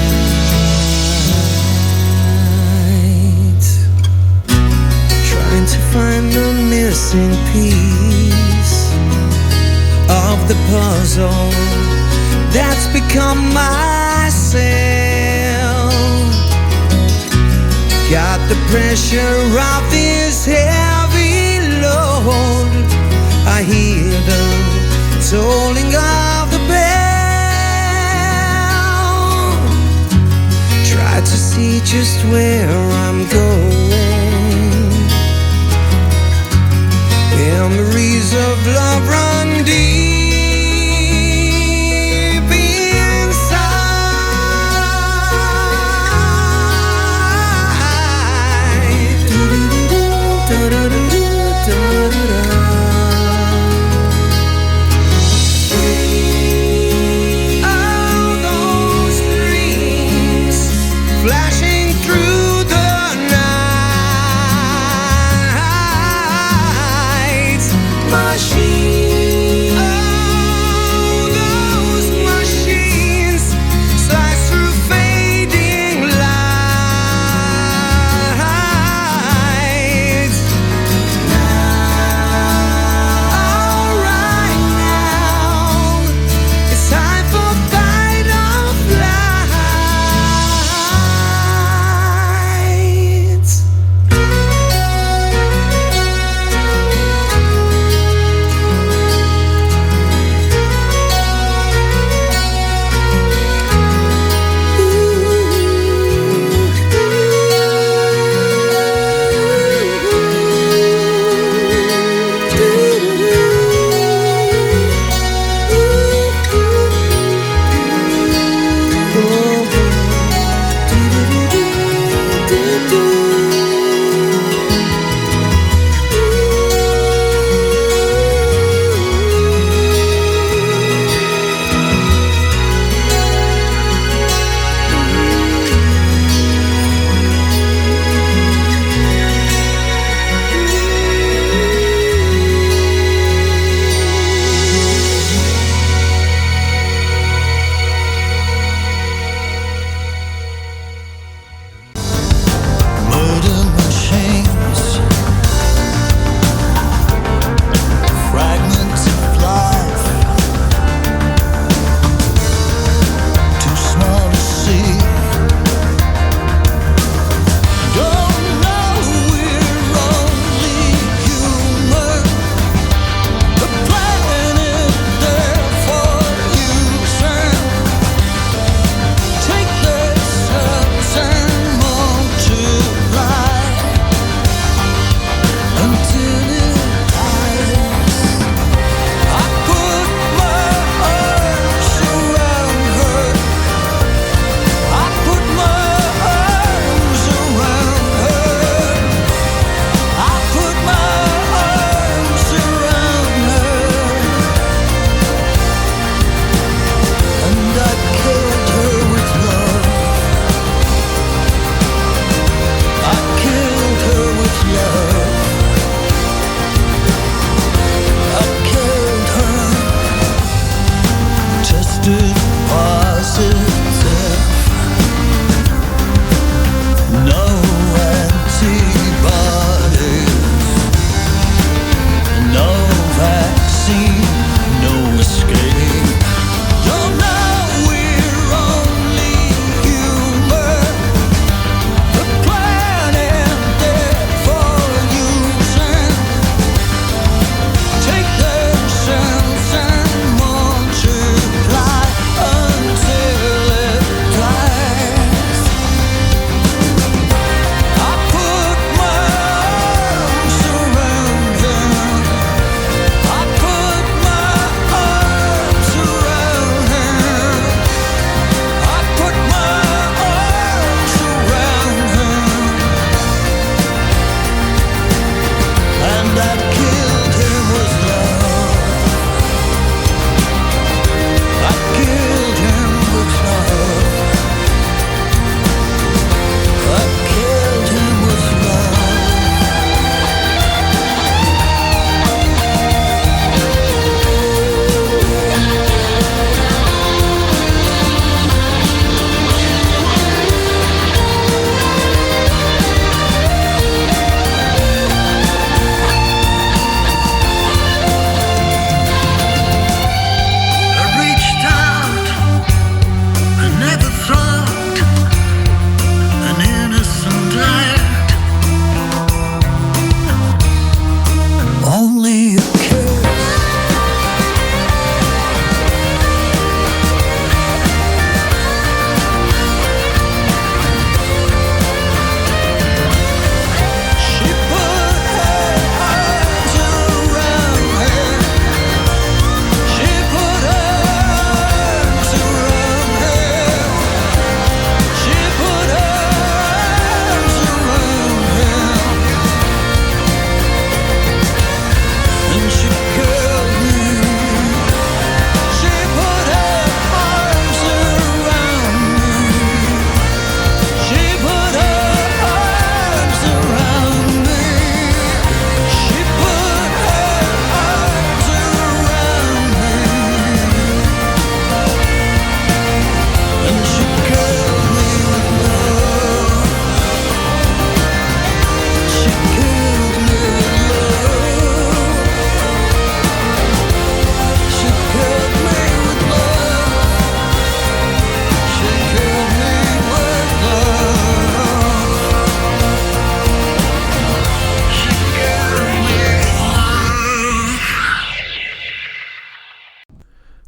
Trying to find the missing piece of the puzzle that's become myself. Got the pressure of this heavy load. I hear the tolling of the bell. Try to see just where I'm going. Memories of love run deep inside. All those dreams flashing through the night. Machine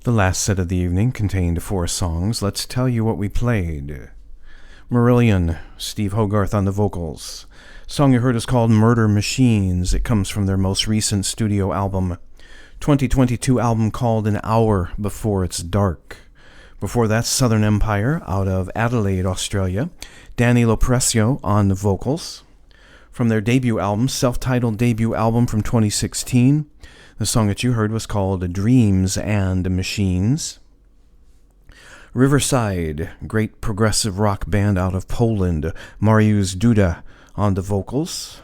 The last set of the evening contained 4 songs. Let's tell you what we played. Marillion, Steve Hogarth on the vocals. Song you heard is called Murder Machines. It comes from their most recent studio album, 2022 album called An Hour Before It's Dark. Before that, Southern Empire out of Adelaide, Australia. Danny Loprecio on the vocals. From their debut album, self-titled debut album from 2016, the song that you heard was called Dreams and Machines. Riverside, great progressive rock band out of Poland, Mariusz Duda on the vocals.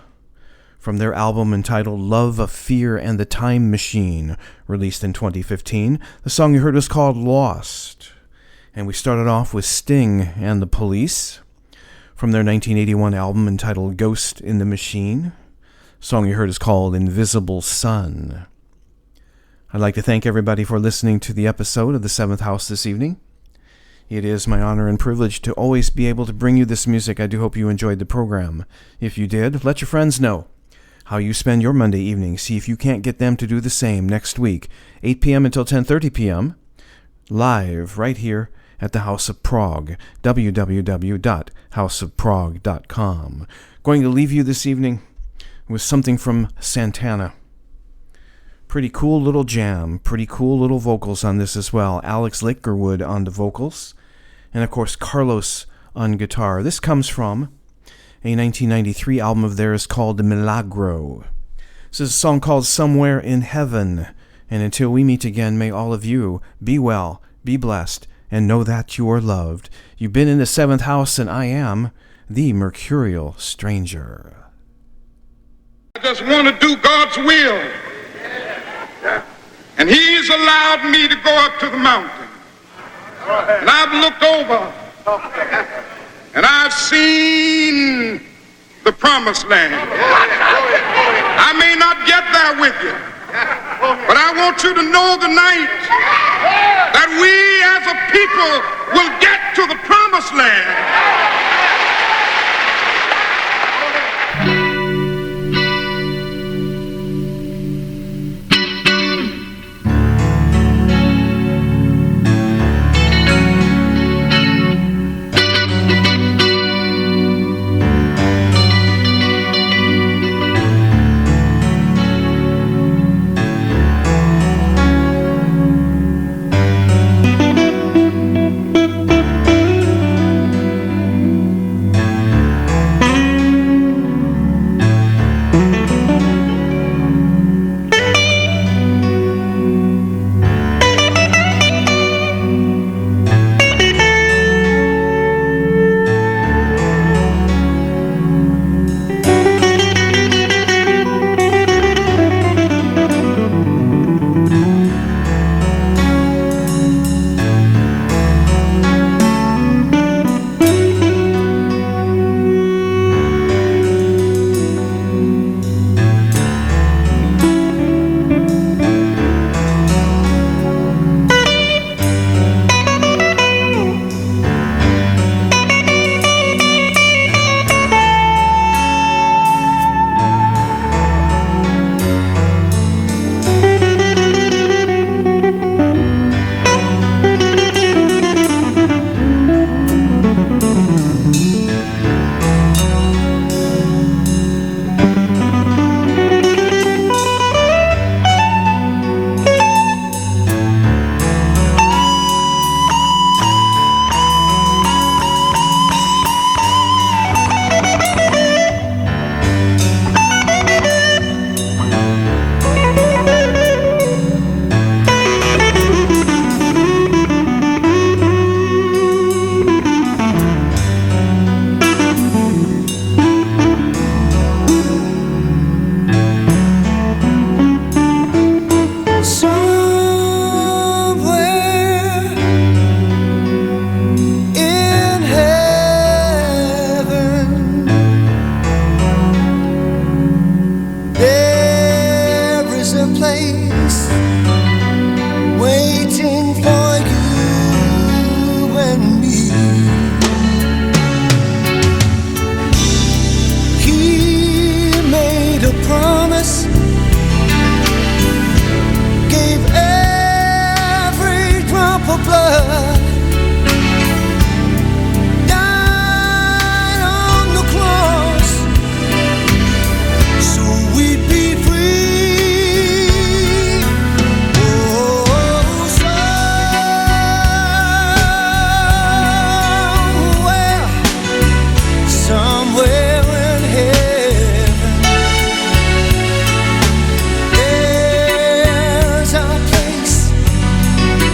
From their album entitled Love, Fear, and the Time Machine, released in 2015, the song you heard was called Lost. And we started off with Sting and the Police. From their 1981 album entitled Ghost in the Machine, the song you heard is called Invisible Sun. I'd like to thank everybody for listening to the episode of The Seventh House this evening. It is my honor and privilege to always be able to bring you this music. I do hope you enjoyed the program. If you did, let your friends know how you spend your Monday evening. See if you can't get them to do the same next week, 8 p.m. until 10:30 p.m., live right here at the House of Prog, www.houseofprog.com. Going to leave you this evening with something from Santana. Pretty cool little jam, pretty cool little vocals on this as well. Alex Lakerwood on the vocals, and of course Carlos on guitar. This comes from a 1993 album of theirs called Milagro. This is a song called Somewhere in Heaven. And until we meet again, may all of you be well, be blessed, and know that you are loved. You've been in the 7th house, and I am the Mercurial Stranger. I just want to do God's will. And he's allowed me to go up to the mountain. And I've looked over and I've seen the promised land. I may not get there with you, but I want you to know tonight that we as a people will get to the promised land.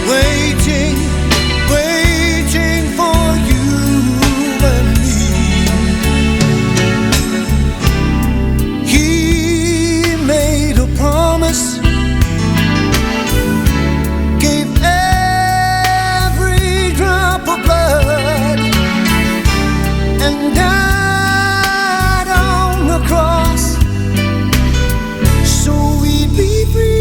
waiting, waiting for you and me. He made a promise, gave every drop of blood, and died on the cross so we'd be free.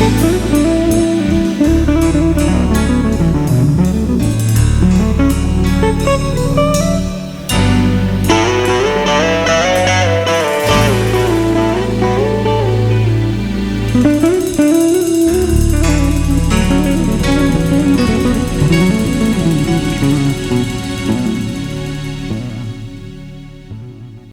Thank you.